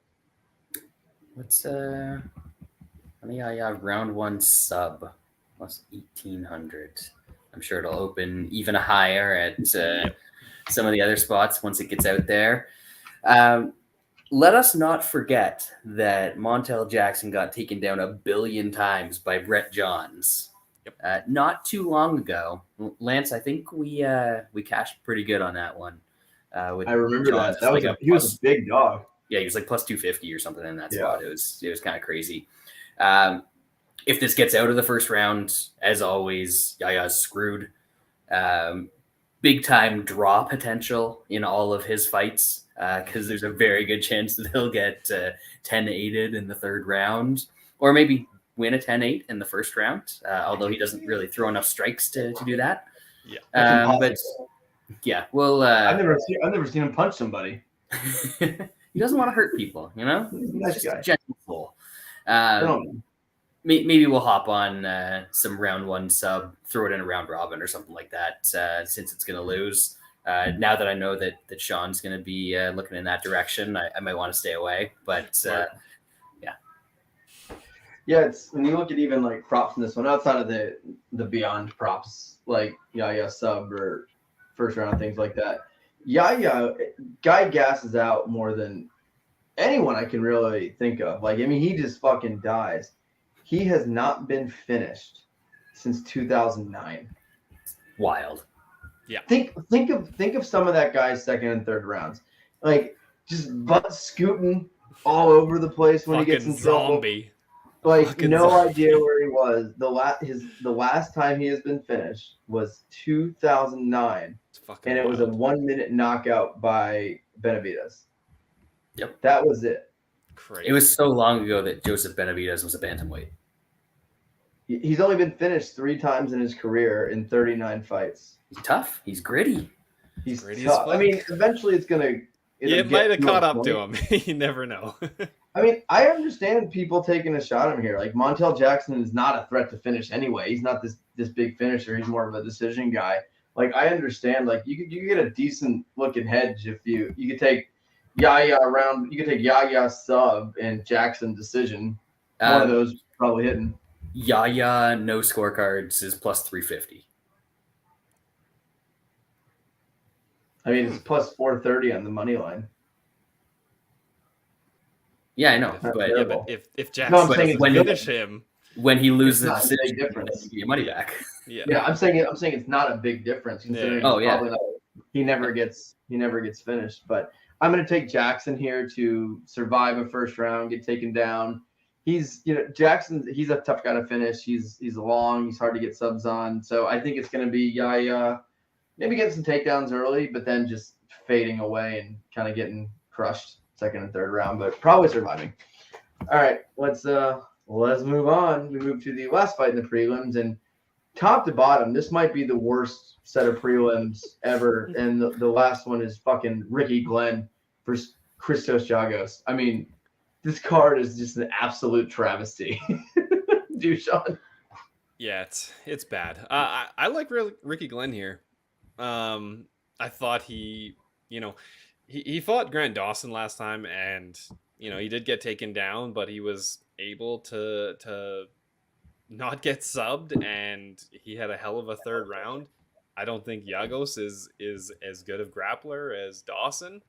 What's round one sub plus 1800. I'm sure it'll open even higher at some of the other spots once it gets out there. Let us not forget that Montel Jackson got taken down 1 billion times by Brett Johns. Yep. Not too long ago. Lance, I think we cashed pretty good on that one.
I remember Johns. He was a big dog.
Yeah, he was like plus 250 or something in that spot. It was kind of crazy. If this gets out of the first round, as always, Yahya's screwed. Big time draw potential in all of his fights because there's a very good chance that he'll get 10-8'd in the third round, or maybe win a 10-8 in the first round. Although he doesn't really throw enough strikes to do that.
Yeah,
but yeah, well,
I've never seen him punch somebody.
He doesn't want to hurt people, you know.
Nice guy.
Gentle soul. Maybe we'll hop on some round one sub, throw it in a round robin or something like that, since it's going to lose. Now that I know that Shaun's going to be looking in that direction, I might want to stay away. But
yeah, it's when you look at even like props in this one, outside of the beyond props, like Yahya sub or first round things like that. Yahya, guy gasses out more than anyone I can really think of. Like, I mean, he just fucking dies. He has not been finished since 2009.
Wild.
Yeah.
Think of some of that guy's second and third rounds. Like, just butt scooting all over the place when he gets in
Fucking
trouble.
zombie.
Like
Fucking
no
zombie.
idea where he was. The last time he has been finished was 2009,
It's fucking
and it was a
wild.
1-minute knockout by Benavidez.
Yep.
That was it.
Crazy.
It was so long ago that Joseph Benavidez was a bantamweight.
He's only been finished 3 times in his career in 39 fights.
He's tough. He's gritty.
He's
Gritty as
tough. I
fuck.
mean, eventually it's gonna.
It might have caught up to him. You never know.
I mean, I understand people taking a shot at him here. Like Montel Jackson is not a threat to finish anyway. He's not this big finisher. He's more of a decision guy. Like I understand. Like you could get a decent looking hedge if you could take Yahya around. You could take Yahya sub and Jackson decision. One of those probably hitting.
Yahya no scorecards is plus 350.
I mean, it's plus 430 on the money line.
Yeah, I know,
Not
but
terrible.
if
No, I'm
Jackson
saying
doesn't
it's
finish him,
when he loses
It's
the
not a big
decision,
difference.
you get your money back.
yeah.
Yeah, I'm saying it's not a big difference considering
Oh,
he's
yeah.
probably not, he never gets finished. But I'm gonna take Jackson here to survive a first round, get taken down. Jackson, he's a tough guy to finish. He's long, he's hard to get subs on. So I think it's gonna be Yahya maybe getting some takedowns early, but then just fading away and kind of getting crushed second and third round, but probably surviving. All right, let's move on. We move to the last fight in the prelims, and top to bottom, this might be the worst set of prelims ever. And the last one is fucking Ricky Glenn versus Christos Giagos. I mean, this card is just an absolute travesty. Dude, Shaun.
Yeah, it's bad. I like Ricky Glenn here. I thought he fought Grant Dawson last time, and he did get taken down, but he was able to not get subbed, and he had a hell of a third round. I don't think Giagos is as good of grappler as Dawson.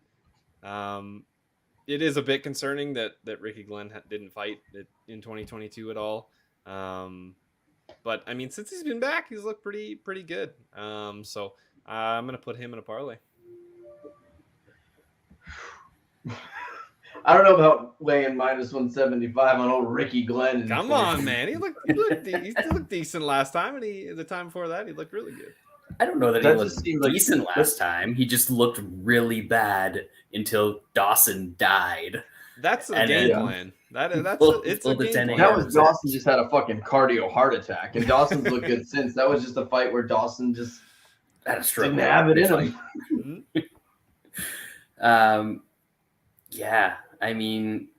It is a bit concerning that Ricky Glenn didn't fight in 2022 at all. But I mean, since he's been back, he's looked pretty good. So I'm gonna put him in a parlay.
I don't know about laying minus 175 on old Ricky Glenn.
Come on, man. He looked decent last time, and the time before that, he looked really good.
I don't know that
That
he
just
looked
seems like-
decent last time. He just looked really bad until Dawson died.
That's a
And
game
then-
plan. It's
Full-
a
full to
game
10
plan.
That was Dawson just had a fucking cardio heart attack, and Dawson's looked good since. That was just a fight where Dawson just
Had a stroke.
didn't have it in him.
Mhm.
Yeah, I mean,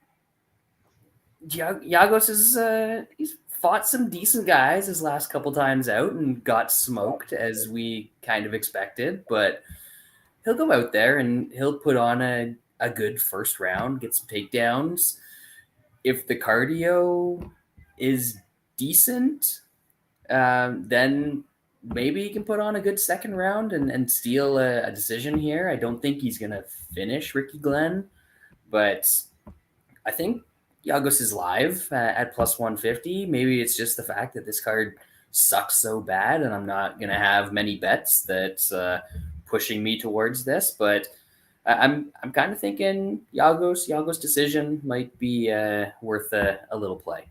Giagos is he's fought some decent guys his last couple times out and got smoked as we kind of expected, but he'll go out there and he'll put on a good first round, get some takedowns. If the cardio is decent, then maybe he can put on a good second round and steal a decision here. I don't think he's going to finish Ricky Glenn, but I think Giagos is live at plus 150. Maybe it's just the fact that this card sucks so bad and I'm not going to have many bets that's pushing me towards this, but I'm kind of thinking Giagos decision might be worth a little play.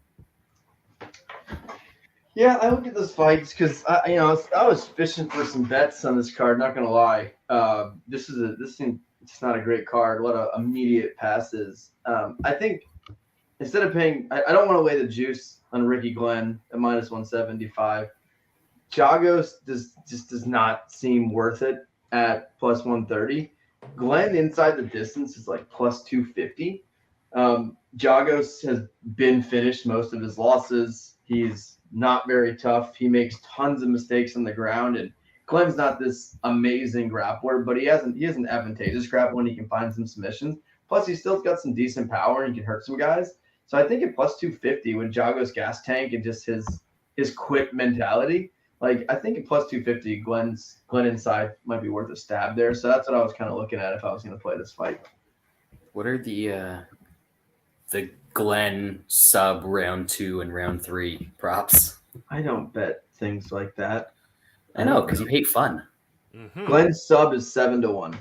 Yeah, I look at those fights because I was fishing for some bets on this card. Not gonna lie, this seems it's not a great card. A lot of immediate passes. I think instead of paying, I don't want to lay the juice on Ricky Glenn at minus 175. Giagos does not seem worth it at plus 130. Glenn inside the distance is like plus 250. Giagos has been finished most of his losses. He's not very tough. He makes tons of mistakes on the ground, and Glenn's not this amazing grappler, but he has an advantageous grappler when he can find some submissions. Plus, he's still got some decent power and he can hurt some guys. So I think at plus 250 with Giagos' gas tank and just his quick mentality, like I think at plus 250, Glenn inside might be worth a stab there. So that's what I was kind of looking at if I was going to play this fight.
What are the Glenn sub round 2 and round 3 props?
I don't bet things like that.
I know, because you hate fun.
Mhm.
Glenn's sub is 7-1.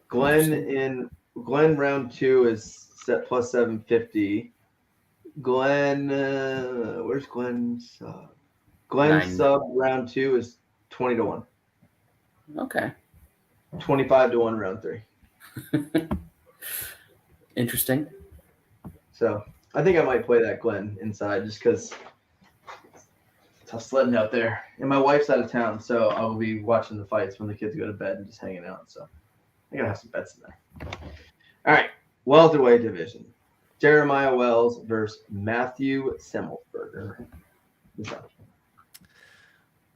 Glenn in Glenn round 2 is set plus 750. Glenn, where's Glenn sub? Glenn
9.
sub round 2 is 20 to 1.
Okay.
25 to 1 round 3.
Interesting.
So I think I might play that Glenn inside just because it's tough sledding out there. And my wife's out of town, so I'll be watching the fights when the kids go to bed and just hanging out. So I gotta have some bets in there. All right, welterweight division. Jeremiah Wells versus Matthew Semelsberger.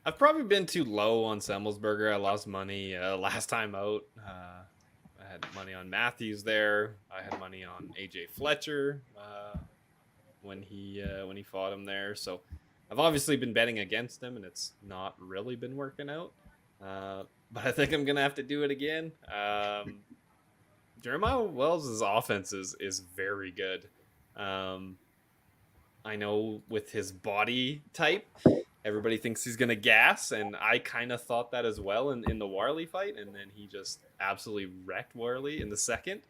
I've probably been too low on Semelsberger. I lost money last time out. I had money on Matthews there. I had money on AJ Fletcher when he fought him there. So I've obviously been betting against him, and it's not really been working out. But I think I'm gonna have to do it again. Jeremiah Wells' offense is very good. I know with his body type, everybody thinks he's going to gas, and I kind of thought that as well in the Warley fight, and then he just absolutely wrecked Warley in the second.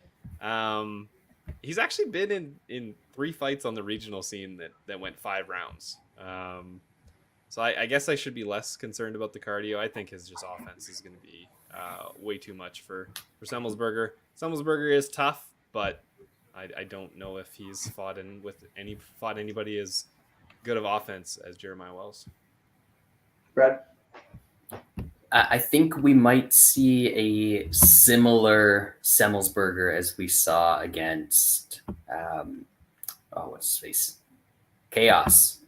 He's actually been in 3 fights on the regional scene that went 5 rounds. So I guess I should be less concerned about the cardio. I think his just offense is going to be way too much for Semelsberger. Semelsberger is tough, but I don't know if he's fought anybody as good of offense as Jeremiah Wells.
Brad?
I think we might see a similar Semelsberger as we saw against what's his face? Chaos.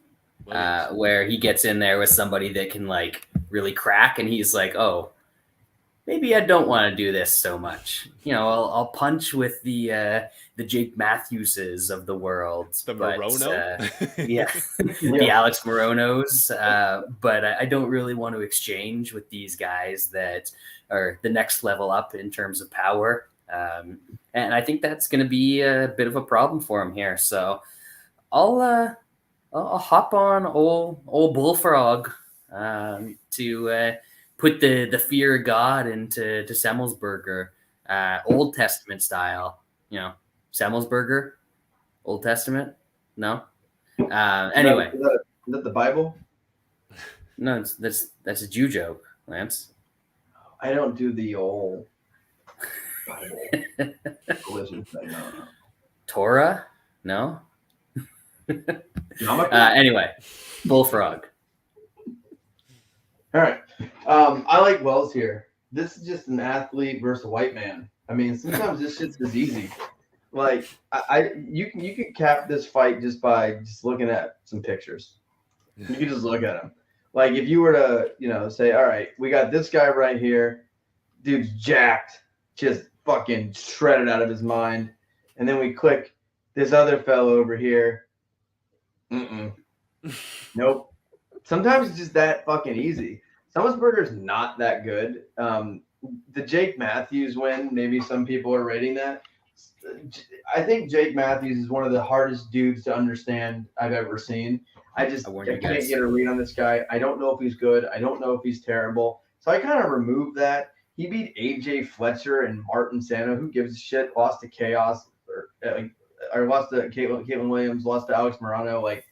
Where he gets in there with somebody that can like really crack, and he's like, oh, maybe I don't want to do this so much. I'll punch with the Jake Matthewses of the world.
The Morono?
The Alex Moronos. But I don't really want to exchange with these guys that are the next level up in terms of power. And I think that's going to be a bit of a problem for him here. So I'll hop on old Bullfrog to put the fear of God into Semelsberger, Old Testament style. Semelsberger, Old Testament. No. Anyway,
is that the Bible?
No, that's a Jew joke, Lance.
I don't do the old Bible collision thing. No.
Torah? No. Anyway, Bullfrog.
All right. I like Wells here. This is just an athlete versus a white man. I mean, sometimes this shit's as easy. Like you can cap this fight just by looking at some pictures. You can just look at him. Like if you were to, say, all right, we got this guy right here, dude's jacked, just fucking shredded out of his mind, and then we click this other fellow over here. Nope. Sometimes it's just that fucking easy. Semelsberger's not that good. The Jake Matthews win, maybe some people are rating that. I think Jake Matthews is one of the hardest dudes to understand I've ever seen. I can't get a read on this guy. I don't know if he's good. I don't know if he's terrible. So I kind of removed that. He beat AJ Fletcher and Martin Sano. Who gives a shit? Lost to Chaos or lost to Caitlin Williams. Lost to Alex Morano. Like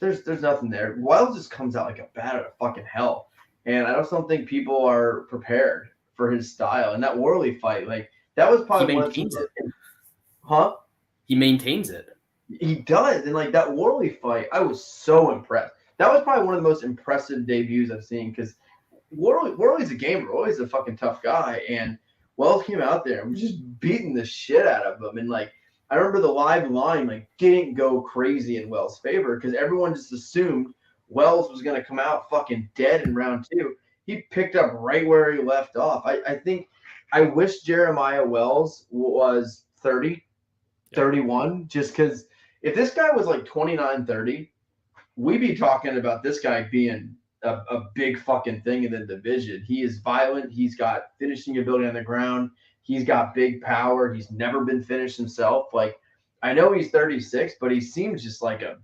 there's nothing there. Wild just comes out like a bat out of fucking hell. And I just don't think people are prepared for his style. And that Worley fight, like that was probably
he maintains it.
Huh?
He maintains it.
He does. And like that Worley fight, I was so impressed. That was probably one of the most impressive debuts I've seen because Worley's a gamer. Worley's a fucking tough guy. And Wells came out there and was just beating the shit out of him. And like, I remember the live line like didn't go crazy in Wells' favor because everyone just assumed Wells was going to come out fucking dead in round 2. He picked up right where he left off. I wish Jeremiah Wells was 31, just because if this guy was like 29-30, we'd be talking about this guy being a big fucking thing in the division. He is violent. He's got finishing ability on the ground. He's got big power. He's never been finished himself. Like, I know he's 36, but he seems just like a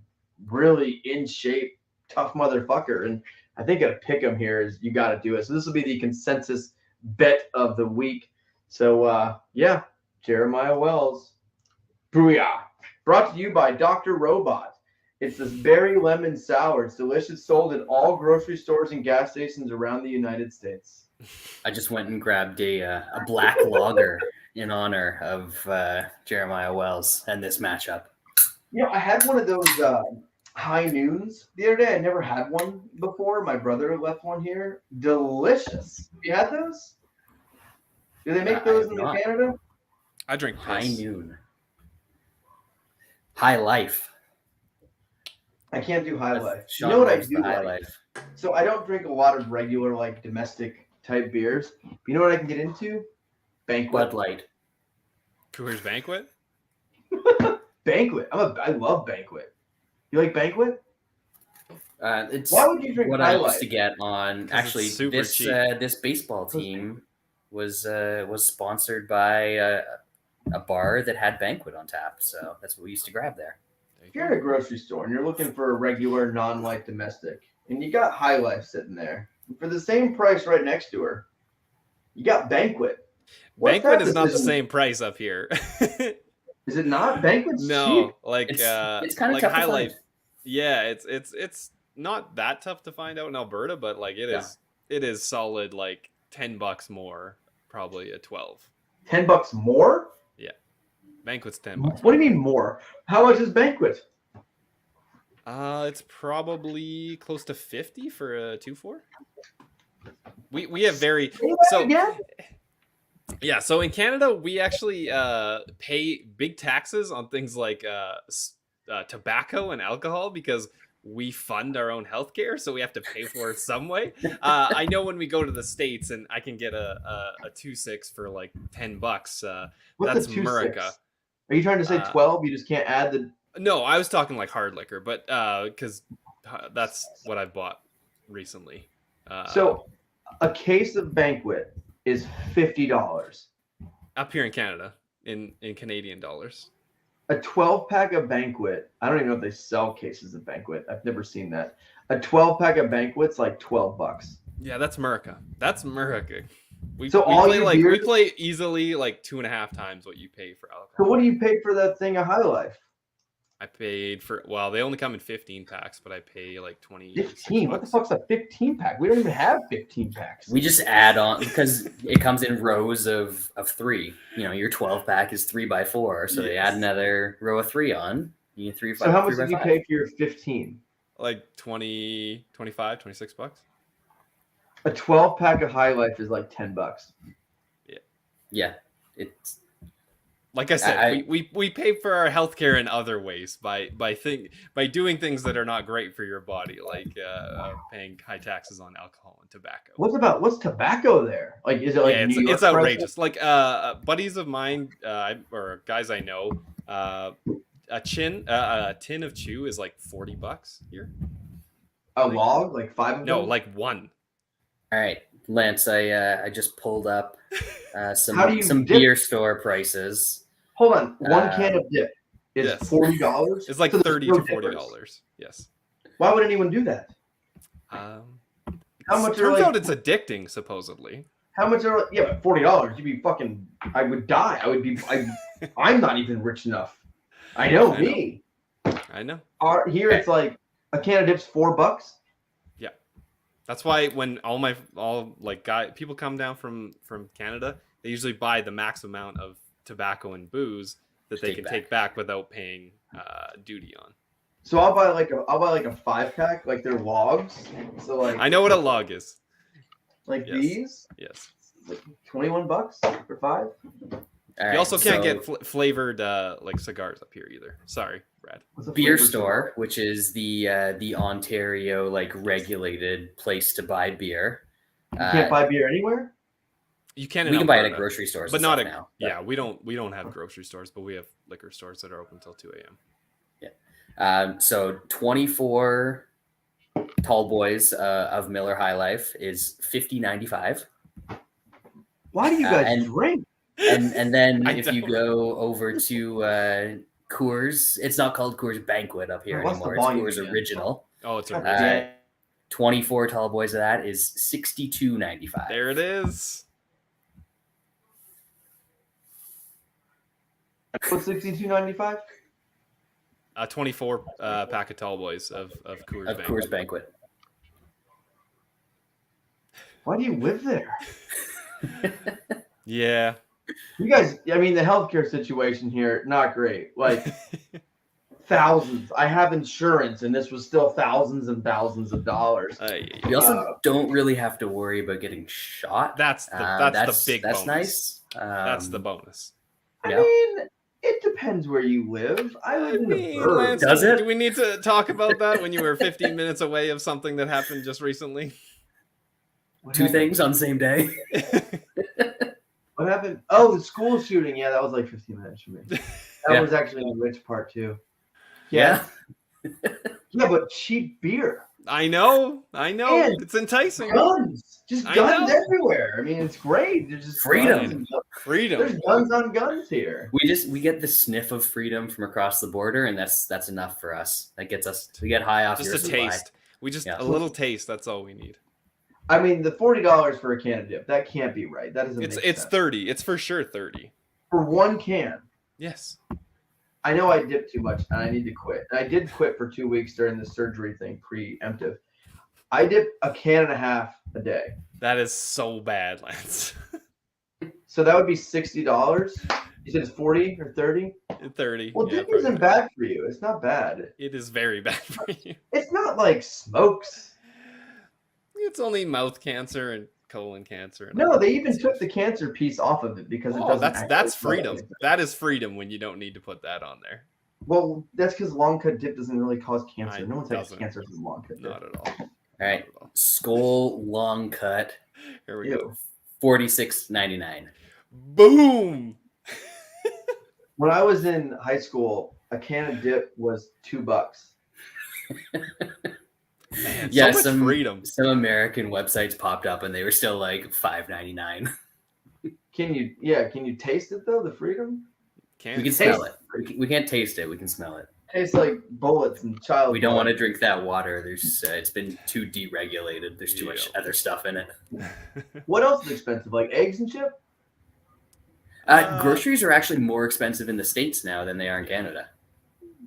really in shape, tough motherfucker. And I think a pick him here is you got to do it. So this will be the consensus bet of the week. So yeah, Jeremiah Wells. Booyah. Brought to you by Dr. Robot. It's this berry lemon sour. It's delicious, sold in all grocery stores and gas stations around the United States.
I just went and grabbed a black lager in honor of Jeremiah Wells and this matchup.
You know, I had one of those high noons the other day. I never had one before. My brother left one here. Delicious. Have you had those? Do they make those in Canada?
I drink
High Noon. High Life.
I can't do High Life.
Shaun
You know what I
loves
do
the High
like?
Life.
So I don't drink a lot of regular, like, domestic type beers. But you know what I can get into? Banquet.
Bud Light.
Coors Banquet?
Banquet. I love Banquet. You like Banquet?
It's
Why would you drink
what
High
I
Life?
used to get on. Actually,
it's super
this
cheap.
This baseball team was sponsored by a bar that had Banquet on tap, so that's what we used to grab there.
If you're at a grocery store and you're looking for a regular non-light domestic, and you got High Life sitting there, and for the same price right next to her, you got Banquet. What's
Banquet
that
is not the
decision?
same price up here.
Is it not? Banquet's
No,
cheap.
like
It's
it's
kind of
like
tough
High
to find.
Life. Yeah, it's not that tough to find out in Alberta, but like it is solid like $10 more, probably a 12.
$10 more?
Banquet's $10.
What do you mean more? How much is Banquet?
It's probably close to 50 for a 2-4. We have very so
Again?
yeah. So in Canada, we actually pay big taxes on things like tobacco and alcohol because we fund our own healthcare, so we have to pay for it some way. I know when we go to the States and I can get a 2.6 for like $10.
What's
That's
a 2.6?
Murica.
Are you trying to say 12? You just can't add the...
No, I was talking like hard liquor, but because that's what I bought recently.
So a case of Banquet is $50.
Up here in Canada, in Canadian dollars.
A 12-pack of Banquet, I don't even know if they sell cases of Banquet. I've never seen that. A 12-pack of Banquet's like $12.
Yeah, that's Murica. That's Murica. We play easily like 2.5 times what you pay for alcohol.
So what do you pay for that thing of High Life?
I paid for, well, they only come in 15 packs, but I pay like 20.
15? What the fuck's a 15-pack? We don't even have 15 packs.
We just add on because it comes in rows of 3. You know, your 12-pack is 3x4, so they add another row of 3 on. You need 3
So how much did you pay for your 15?
Like 20, 25, $26.
A 12-pack of High Life is like $10.
Yeah, it's
like I said, we pay for our healthcare in other ways by doing things that are not great for your body, like paying high taxes on alcohol and tobacco.
What's tobacco there? Like, is it like
it's outrageous. Like buddies of mine or guys I know, a tin of chew is like $40 here.
A log, like 5 of them?
No, like one.
all right, Lance. I just pulled up some
dip?
beer store prices.
Hold on. One can of dip is
Yes.
$40?
It's like
So
$30
there's
to
no
$40.
difference.
Yes.
Why would anyone do that? How much
Turns
are
out it's addicting, supposedly.
How much are but $40? You'd be fucking. I would die. I'm not even rich enough. I know me.
I know.
Here it's like a can of dip's $4.
Yeah, that's why when people come down from Canada, they usually buy the max amount of tobacco and booze that they can take back without paying duty on.
So I'll buy like a 5-pack, like they're logs. So like
I know what a log is.
Like
Yes.
these,
Yes.
like $21 for 5.
All right,
You also can't
so
get flavored like cigars up here either. Sorry, Brad.
What's a
Beer
flavor
Store, which is the Ontario like regulated place to buy beer.
You can't buy beer anywhere.
You can.
We can buy it at grocery stores,
but
and
not
stuff
at
now.
yeah. We don't have grocery stores, but we have liquor stores that are open till 2 a.m.
So 24 tall boys of Miller High Life is $50.95.
Why do you guys drink?
And then
I
if you
don't.
go over to Coors, it's not called Coors Banquet up here
What's the
anymore. It's
volume
Coors
again?
Original.
Oh, it's a
Yeah.
24 tall boys of that is $62.95.
there. It is.
What's 62.95?
24 pack of tall boys of Coors Banquet.
Coors Banquet.
Why do you live there?
Yeah.
You guys, I mean, the healthcare situation here, not great. Like, thousands. I have insurance, and this was still thousands and thousands of dollars.
We also don't really have to worry about getting shot.
That's the big bonus.
That's nice.
That's the bonus.
I mean, it depends where you live. I live in the burbs.
Lance,
Does it?
Do we need to talk about that when you were 15 minutes away of something that happened just recently?
Two things on the same day.
What happened? Oh, the school shooting. Yeah, that was like 15 minutes for me. That was actually in the rich part, too.
Yeah.
Yeah, but cheap beer.
I know.
And
it's enticing.
Guns. Just guns everywhere. I mean, it's great. There's just
freedom.
There's guns on guns here.
We get the sniff of freedom from across the border, and that's enough for us. That gets us to get high off
just a taste. We just a little taste. That's all we need.
I mean, the $40 for a can of dip, that can't be right. That doesn't make sense.
It's 30. It's for sure 30.
For one can.
Yes.
I know I dipped too much and I need to quit. And I did quit for 2 weeks during the surgery thing, preemptive. I dip a can and a half a day.
That is so bad, Lance.
So that would be $60. You said it's 40 or 30?
30.
Well, dip isn't bad for you. It's not bad.
It is very bad for you.
It's not like smokes.
It's only mouth cancer and colon cancer.
No, they even took the cancer piece off of it because it doesn't.
That's freedom. That is freedom when you don't need to put that on there.
Well, that's because long cut dip doesn't really cause cancer. No one's had cancer from long cut dip.
Not at all.
All right, Skull long cut.
Here we go.
$46.99.
Boom.
When I was in high school, a can of dip was $2.
Man,
yeah,
so much freedom.
Some American websites popped up and they were still like $5.99.
Can you taste it though? The freedom?
We can smell it. We can't taste it. We can smell it.
Tastes like bullets and child.
We don't want to drink that water. There's it's been too deregulated. There's too much other stuff in it.
What else is expensive? Like eggs and chip?
Groceries are actually more expensive in the States now than they are in Canada.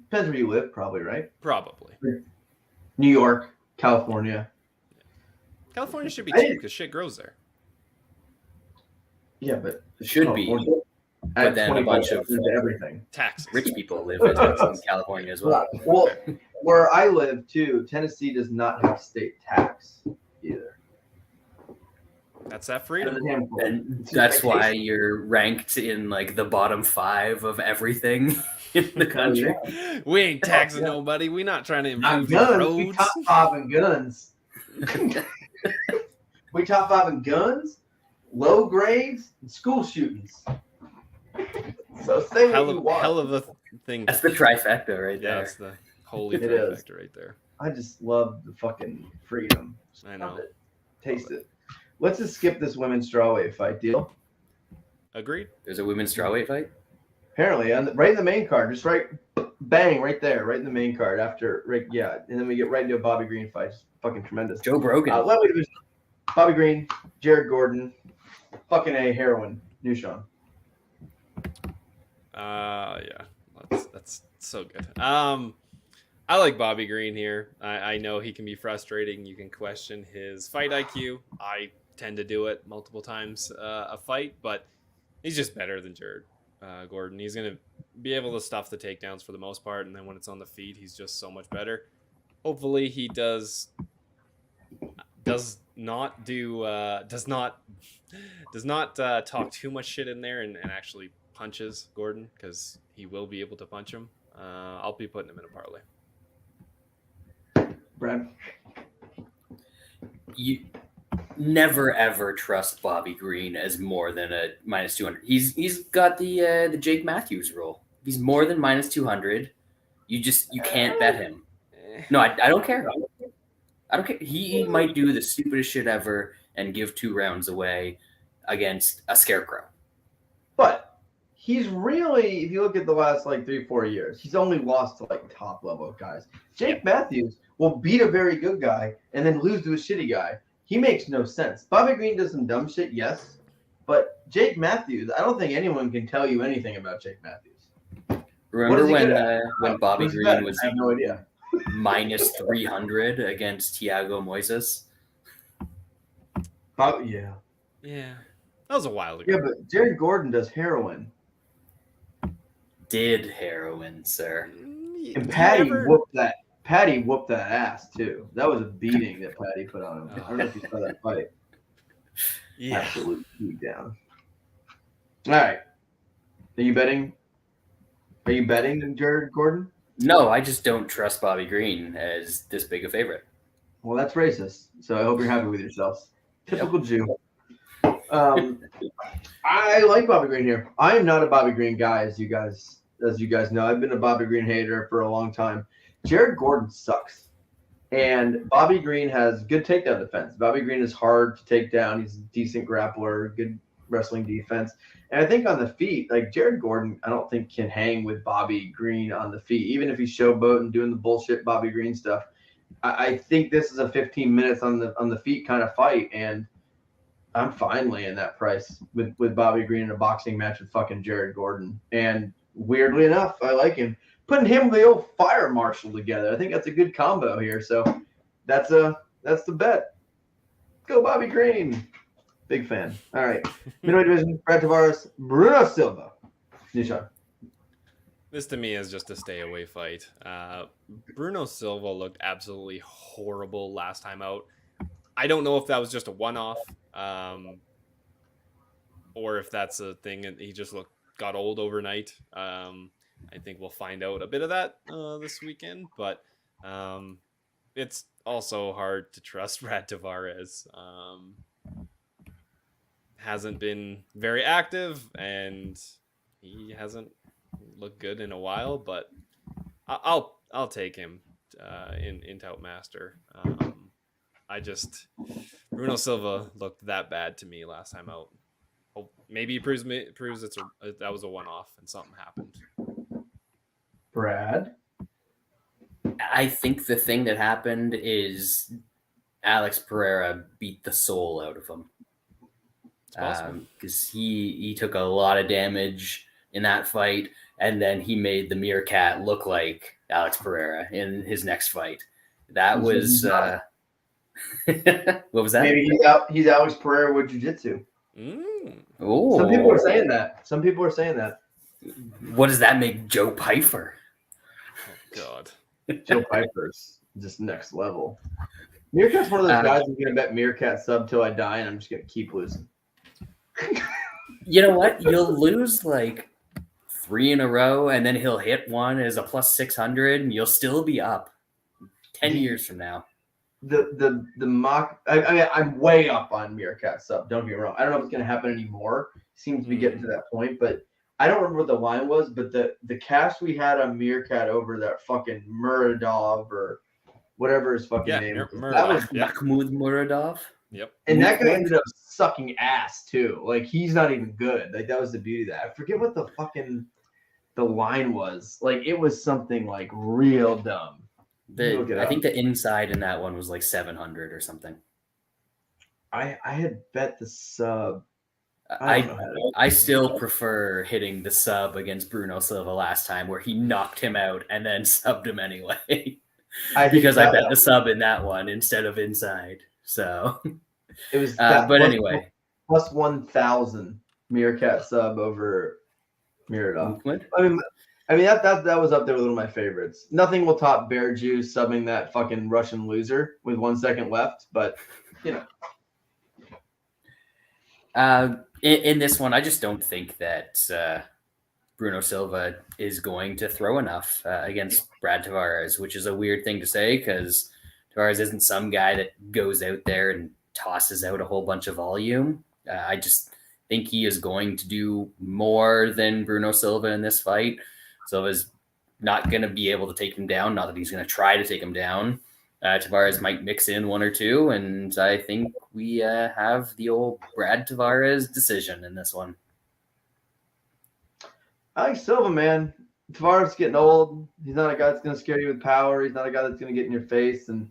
Depends where you live, probably, right?
Probably.
New York, California.
California should be cheap because shit grows there.
Yeah, but
it should be. But then a bunch of
everything.
Taxes.
Rich people live in California as well.
Well, where I live too, Tennessee does not have state tax either.
That's that freedom.
And that's why you're ranked in like the bottom 5 of everything in the country.
We ain't taxing nobody. We're not trying to improve
guns.
roads.
We top 5 in guns. We top 5 in guns, low grades, and school shootings. So say what you want.
Hell of a thing.
That's the trifecta right there.
That's the holy trifecta right there.
I just love the fucking freedom.
I know.
Taste it. Let's just skip this women's strawweight fight. Deal?
Agreed.
There's a women's strawweight fight?
Apparently, right in the main card. Just right there, right in the main card. And then we get right into a Bobby Green fight. Just fucking tremendous.
Joe Brogan.
Lightweight division. Bobby Green, Jared Gordon, fucking A, heroin, new Shaun.
Yeah, that's so good. I like Bobby Green here. I know he can be frustrating. You can question his fight IQ. I tend to do it multiple times a fight, but he's just better than Jared Gordon. He's going to be able to stuff the takedowns for the most part, and then when it's on the feet, he's just so much better. Hopefully he does not talk too much shit in there and actually punches Gordon, because he will be able to punch him. I'll be putting him in a parlay.
Brad?
You never ever trust Bobby Green as more than a minus 200. He's got the Jake Matthews rule. If he's more than minus 200, you can't bet him. No, I don't care. I don't care. He might do the stupidest shit ever and give 2 rounds away against a scarecrow.
But he's really, if you look at the last 3-4 years, he's only lost to top level guys. Jake Matthews will beat a very good guy and then lose to a shitty guy. He makes no sense. Bobby Green does some dumb shit, yes. But Jake Matthews, I don't think anyone can tell you anything about Jake Matthews.
Remember when Bobby
Who's
Green
that?
was
I have no idea.
minus 300 against Thiago Moises?
Yeah.
Yeah, that was a while ago.
Yeah, but Jared Gordon does heroin.
Did heroin, sir.
And Patty whooped that ass too. That was a beating that Patty put on him. I don't know if you saw that fight.
Yeah.
Absolute beat down. All right. Are you betting Jared Gordon?
No, I just don't trust Bobby Green as this big a favorite.
Well, that's racist. So I hope you're happy with yourselves. Typical Jew. I like Bobby Green here. I am not a Bobby Green guy, as you guys know. I've been a Bobby Green hater for a long time. Jared Gordon sucks. And Bobby Green has good takedown defense. Bobby Green is hard to take down. He's a decent grappler, good wrestling defense. And I think on the feet, like Jared Gordon, I don't think can hang with Bobby Green on the feet, even if he's showboating, doing the bullshit Bobby Green stuff. I think this is a 15 minutes on the feet kind of fight, and I'm fine laying that price with Bobby Green in a boxing match with fucking Jared Gordon. And weirdly enough, I like him. Putting him with the old fire marshal together, I think that's a good combo here. So that's the bet. Go Bobby Green. Big fan. All right. Middleweight division, Brad Tavares, Bruno Silva. Nishan.
This to me is just a stay away fight. Bruno Silva looked absolutely horrible last time out. I don't know if that was just a one-off, or if that's a thing and he just got old overnight. I think we'll find out a bit of that this weekend, but it's also hard to trust Brad Tavares. Hasn't been very active, and he hasn't looked good in a while, but I'll take him in Tout Master. Bruno Silva looked that bad to me last time out. Oh, maybe he proves that was a one-off and something happened.
Brad?
I think the thing that happened is Alex Pereira beat the soul out of him. Because he took a lot of damage in that fight, and then he made the Meerkat look like Alex Pereira in his next fight. That was what was that?
Maybe he's Alex Pereira with jiu-jitsu.
Oh,
Some people are saying that.
What does that make Joe Pyfer?
Oh, God.
Joe Piper's just next level. Meerkat's one of those guys who's going to bet Meerkat sub till I die, and I'm just going to keep losing.
You know what? You'll lose like 3 in a row, and then he'll hit one as a plus 600, and you'll still be up 10 years from now.
The mock. I mean, I'm way up on Meerkat sub. Don't get me wrong. I don't know if it's going to happen anymore. Seems to be getting to that point, but I don't remember what the line was. But the cash we had on Meerkat over that fucking Muradov or whatever his fucking name was. That was
Mahmoud Muradov.
Yep.
And that guy ended up sucking ass too. Like he's not even good. Like that was the beauty of that. I forget what the line was. Like it was something like real dumb.
I think the inside in that one was like 700 or something.
I had bet the sub.
I still prefer hitting the sub against Bruno Silva last time, where he knocked him out and then subbed him anyway. Because I bet the sub in that one instead of inside. So
it was.
But anyway,
plus 1,000 Meerkat sub over Muradov. I mean that was up there with one of my favorites. Nothing will top Bear Juice subbing that fucking Russian loser with 1 second left, but you know.
In this one, I just don't think that Bruno Silva is going to throw enough against Brad Tavares, which is a weird thing to say because Tavares isn't some guy that goes out there and tosses out a whole bunch of volume. I just think he is going to do more than Bruno Silva in this fight. Silva's not going to be able to take him down. Not that he's going to try to take him down. Tavares might mix in 1 or 2, and I think we have the old Brad Tavares decision in this one.
I like Silva, man. Tavares is getting old. He's not a guy that's going to scare you with power. He's not a guy that's going to get in your face. And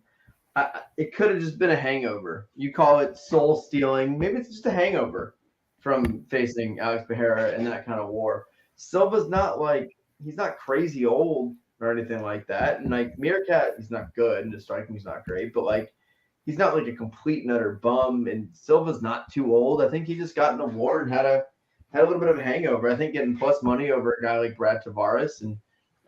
it could have just been a hangover. You call it soul stealing. Maybe it's just a hangover from facing Alex Pereira in that kind of war. Silva's not like he's not crazy old or anything like that. And like Murica, he's not good, and his striking is not great, but like he's not like a complete and utter bum. And Silva's not too old. I think he just got in a war and had a little bit of a hangover. I think getting plus money over a guy like Brad Tavares, and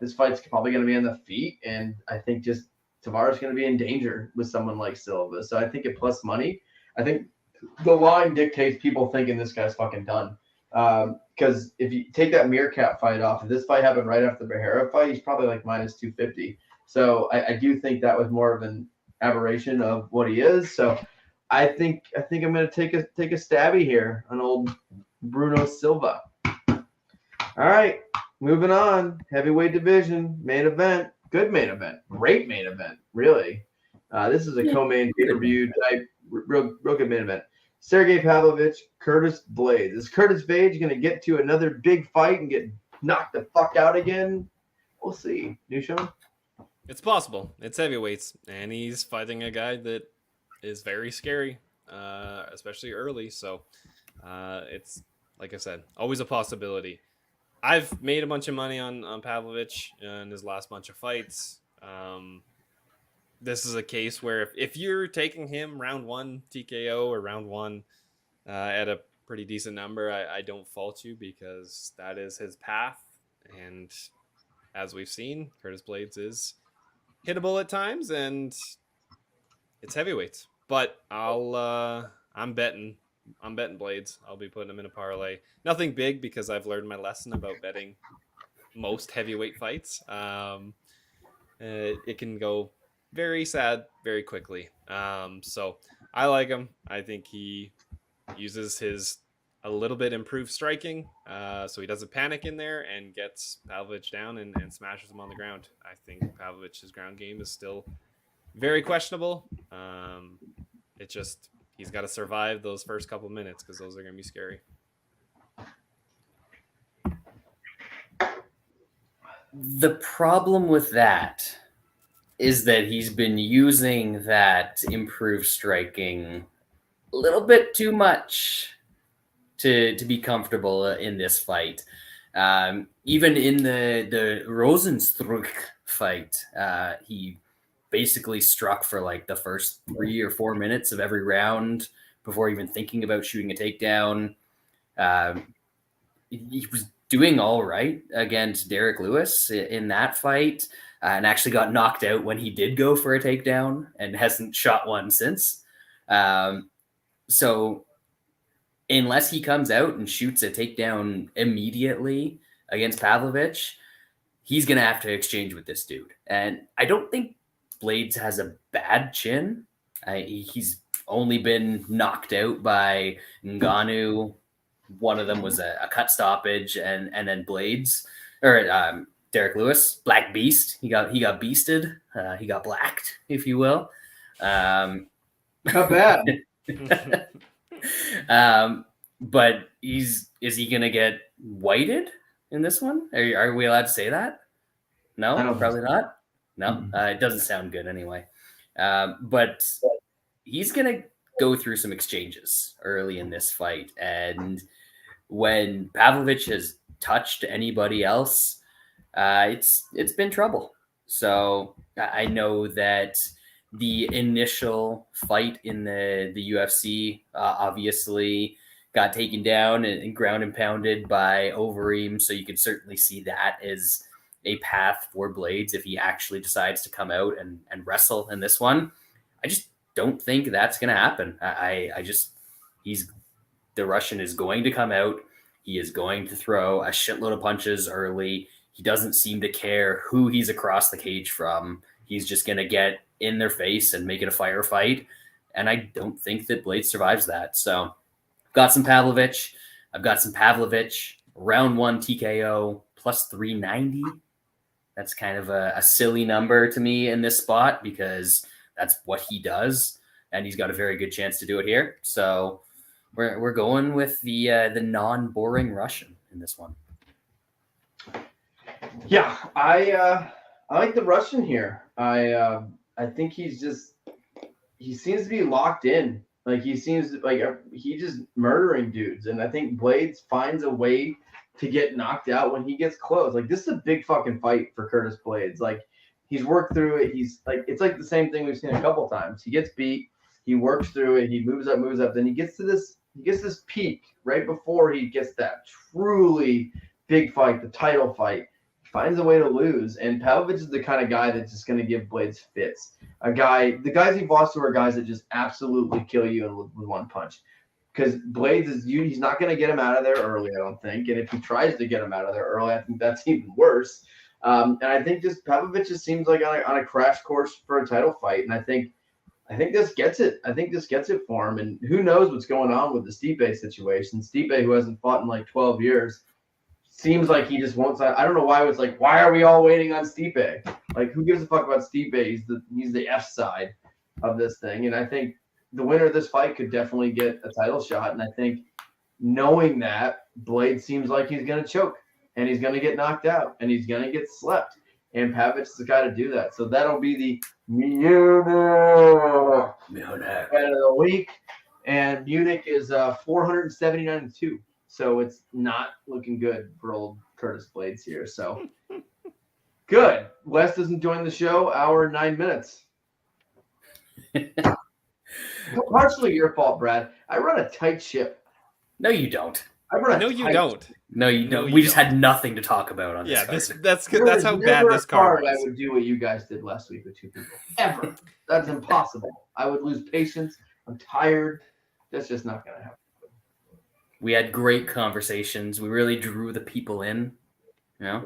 this fight's probably going to be on the feet. And I think just Tavares is going to be in danger with someone like Silva. So I think at plus money, I think the line dictates people thinking this guy's fucking done. Because if you take that Meerkat fight off, if this fight happened right after the Bahera fight, he's probably like minus 250. So I do think that was more of an aberration of what he is. So I think I'm going to take a stabby here on old Bruno Silva. All right, moving on. Heavyweight division, main event. Good main event. Great main event, really. This is a co-main pay-per-view type, real good main event. Sergei Pavlovich, Curtis Blaydes. Is Curtis Blaydes going to get to another big fight and get knocked the fuck out again? We'll see. New Shaun?
It's possible. It's heavyweights, and he's fighting a guy that is very scary, especially early. So it's, like I said, always a possibility. I've made a bunch of money on Pavlovich in his last bunch of fights. This is a case where if you're taking him round 1 TKO or round 1 at a pretty decent number, I don't fault you, because that is his path. And as we've seen, Curtis Blaydes is hittable at times, and it's heavyweights. But I'm betting Blaydes. I'll be putting him in a parlay. Nothing big, because I've learned my lesson about betting most heavyweight fights. It can go very sad very quickly. So I like him. I think he uses his a little bit improved striking, so he doesn't panic in there and gets Pavlovich down and smashes him on the ground. I think Pavlovich's ground game is still very questionable. It just, he's got to survive those first couple minutes, because those are going to be scary.
The problem with that is that he's been using that improved striking a little bit too much to be comfortable in this fight. Even in the Rosenstruck fight, he basically struck for like the first 3 or 4 minutes of every round before even thinking about shooting a takedown. He was doing all right against Derek Lewis in that fight, and actually got knocked out when he did go for a takedown and hasn't shot one since. So unless he comes out and shoots a takedown immediately against Pavlovich, he's going to have to exchange with this dude. And I don't think Blaydes has a bad chin. He's only been knocked out by Ngannou. One of them was a cut stoppage, and then Blaydes, or Derek Lewis, Black Beast. He got beasted. He got blacked, if you will.
Not bad.
But is he gonna get whited in this one? Are we allowed to say that? No, probably not. No, it doesn't sound good anyway. But he's gonna go through some exchanges early in this fight, and when Pavlovich has touched anybody else, it's been trouble. So I know that the initial fight in the UFC obviously got taken down and ground and pounded by Overeem. So you could certainly see that as a path for Blaydes if he actually decides to come out and wrestle in this one. I just don't think that's going to happen. The Russian is going to come out. He is going to throw a shitload of punches early. He doesn't seem to care who he's across the cage from. He's just going to get in their face and make it a firefight. And I don't think that Blaydes survives that. So I've got some Pavlovich. Round 1 TKO plus 390. That's kind of a silly number to me in this spot, because that's what he does. And he's got a very good chance to do it here. So we're going with the non-boring Russian in this one.
Yeah, I like the Russian here. I think he seems to be locked in. Like he seems like he's just murdering dudes, and I think Blaydes finds a way to get knocked out when he gets close. Like, this is a big fucking fight for Curtis Blaydes. Like, he's worked through it. He's like, it's like the same thing we've seen a couple times. He gets beat, he works through it, he moves up, then he gets this peak right before he gets that truly big fight, the title fight. He finds a way to lose, and Pavlovich is the kind of guy that's just going to give Blaydes fits. The guys he's lost to are guys that just absolutely kill you with one punch. Because Blaydes he's not going to get him out of there early, I don't think. And if he tries to get him out of there early, I think that's even worse. And I think just Pavlovich just seems like on a crash course for a title fight. And I think this gets it. I think this gets it for him. And who knows what's going on with the Stipe situation. Stipe, who hasn't fought in like 12 years, seems like he just won't sign. I don't know why it's like, why are we all waiting on Stipe? Like, who gives a fuck about Stipe? He's the F side of this thing. And I think the winner of this fight could definitely get a title shot. And I think knowing that, Blaydes seems like he's going to choke and he's going to get knocked out and he's going to get slept. And Pavlovich is the guy to do that. So that'll be the Munich fight of the week. And Munich is 479-2. So it's not looking good for old Curtis Blaydes here. So good. Wes doesn't join the show. Hour and 9 minutes. Partially your fault, Brad. I run a tight ship.
No, you don't.
No, you don't.
We just had nothing to talk about on this.
Yeah,
card.
that's good. That's how bad this card was.
I would do what you guys did last week with 2 people. Ever. That's impossible. I would lose patience. I'm tired. That's just not going to happen.
We had great conversations. We really drew the people in. You know?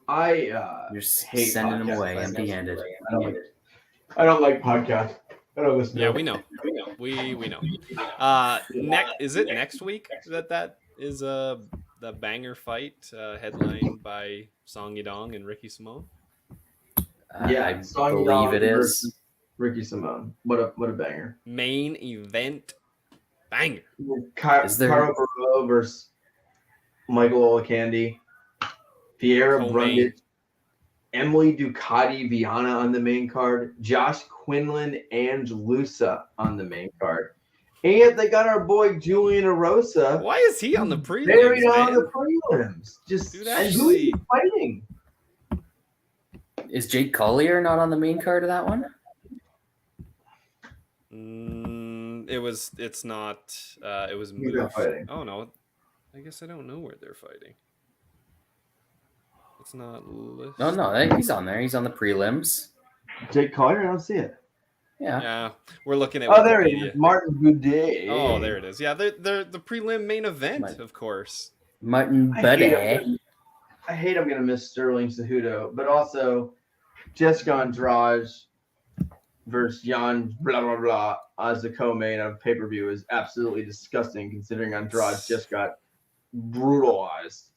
You're
just sending them away empty-handed.
I don't like podcasts. I don't listen.
Yeah, we know. We know. Is it next week that is the banger fight headlined by Song Yadong and Ricky Simone?
I believe it is.
Ricky Simone. What a banger.
Main event banger.
Cairo Bordeaux versus Michael Olakandi. Pierre Brundage. Emily Ducati Viana on the main card. Josh Quinlan and Lusa on the main card. And yet they got our boy Julian Rosa.
Why is he on the prelims?
Buried on the prelims. Just
Dude,
and who is he fighting?
Is Jake Collier not on the main card of that one?
It's not. It was
Who's not fighting?
Oh no, I guess I don't know where they're fighting. It's not listed.
No, he's on there. He's on the prelims.
Jake Collier? I don't see it.
Yeah,
we're looking at.
Oh, there he is. Martin Boudet.
Oh, there it is. Yeah, they're the prelim main event, of course.
Martin Boudet.
I hate I'm going to miss Sterling Cejudo, but also Jessica Andrade versus Jan blah blah blah as the co-main of pay-per-view is absolutely disgusting, considering Andrade just got brutalized.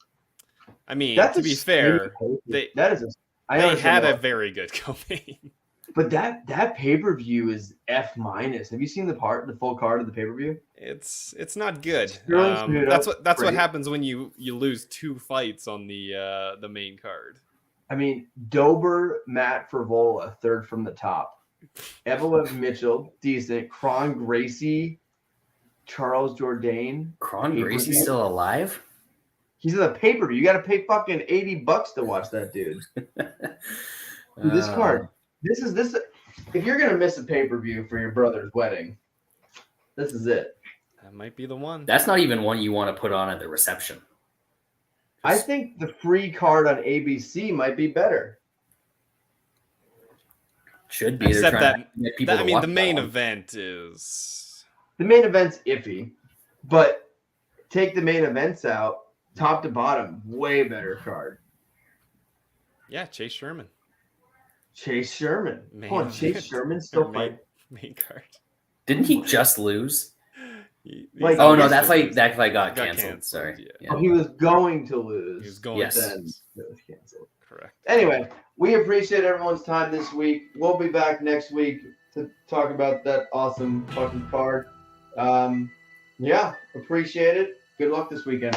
I mean, to be fair, they had a very good co-main.
But that pay-per-view is F-. Have you seen the full card of the pay-per-view?
It's not good. That's what happens when you lose 2 fights on the main card.
I mean, Dober, Matt Fervola, third from the top. Evelyn Mitchell, decent. Kron Gracie, Charles Jourdain.
Kron Gracie's still alive?
He's in the pay-per-view. You got to pay fucking $80 to watch that dude. Dude, this card. This. If you're gonna miss a pay-per-view for your brother's wedding, this is it.
That might be the one.
That's not even one you want to put on at the reception.
I think the free card on ABC might be better.
Should be.
Except the main event is.
The main event's iffy, but take the main events out, top to bottom, way better card.
Yeah, Chase Sherman.
Chase Sherman's still fighting.
Main card.
Didn't he just lose?
That
fight got canceled. Sorry.
Yeah. He was going to lose.
He was going
yes.
Then it was canceled.
Correct.
Anyway, we appreciate everyone's time this week. We'll be back next week to talk about that awesome fucking card. Appreciate it. Good luck this weekend.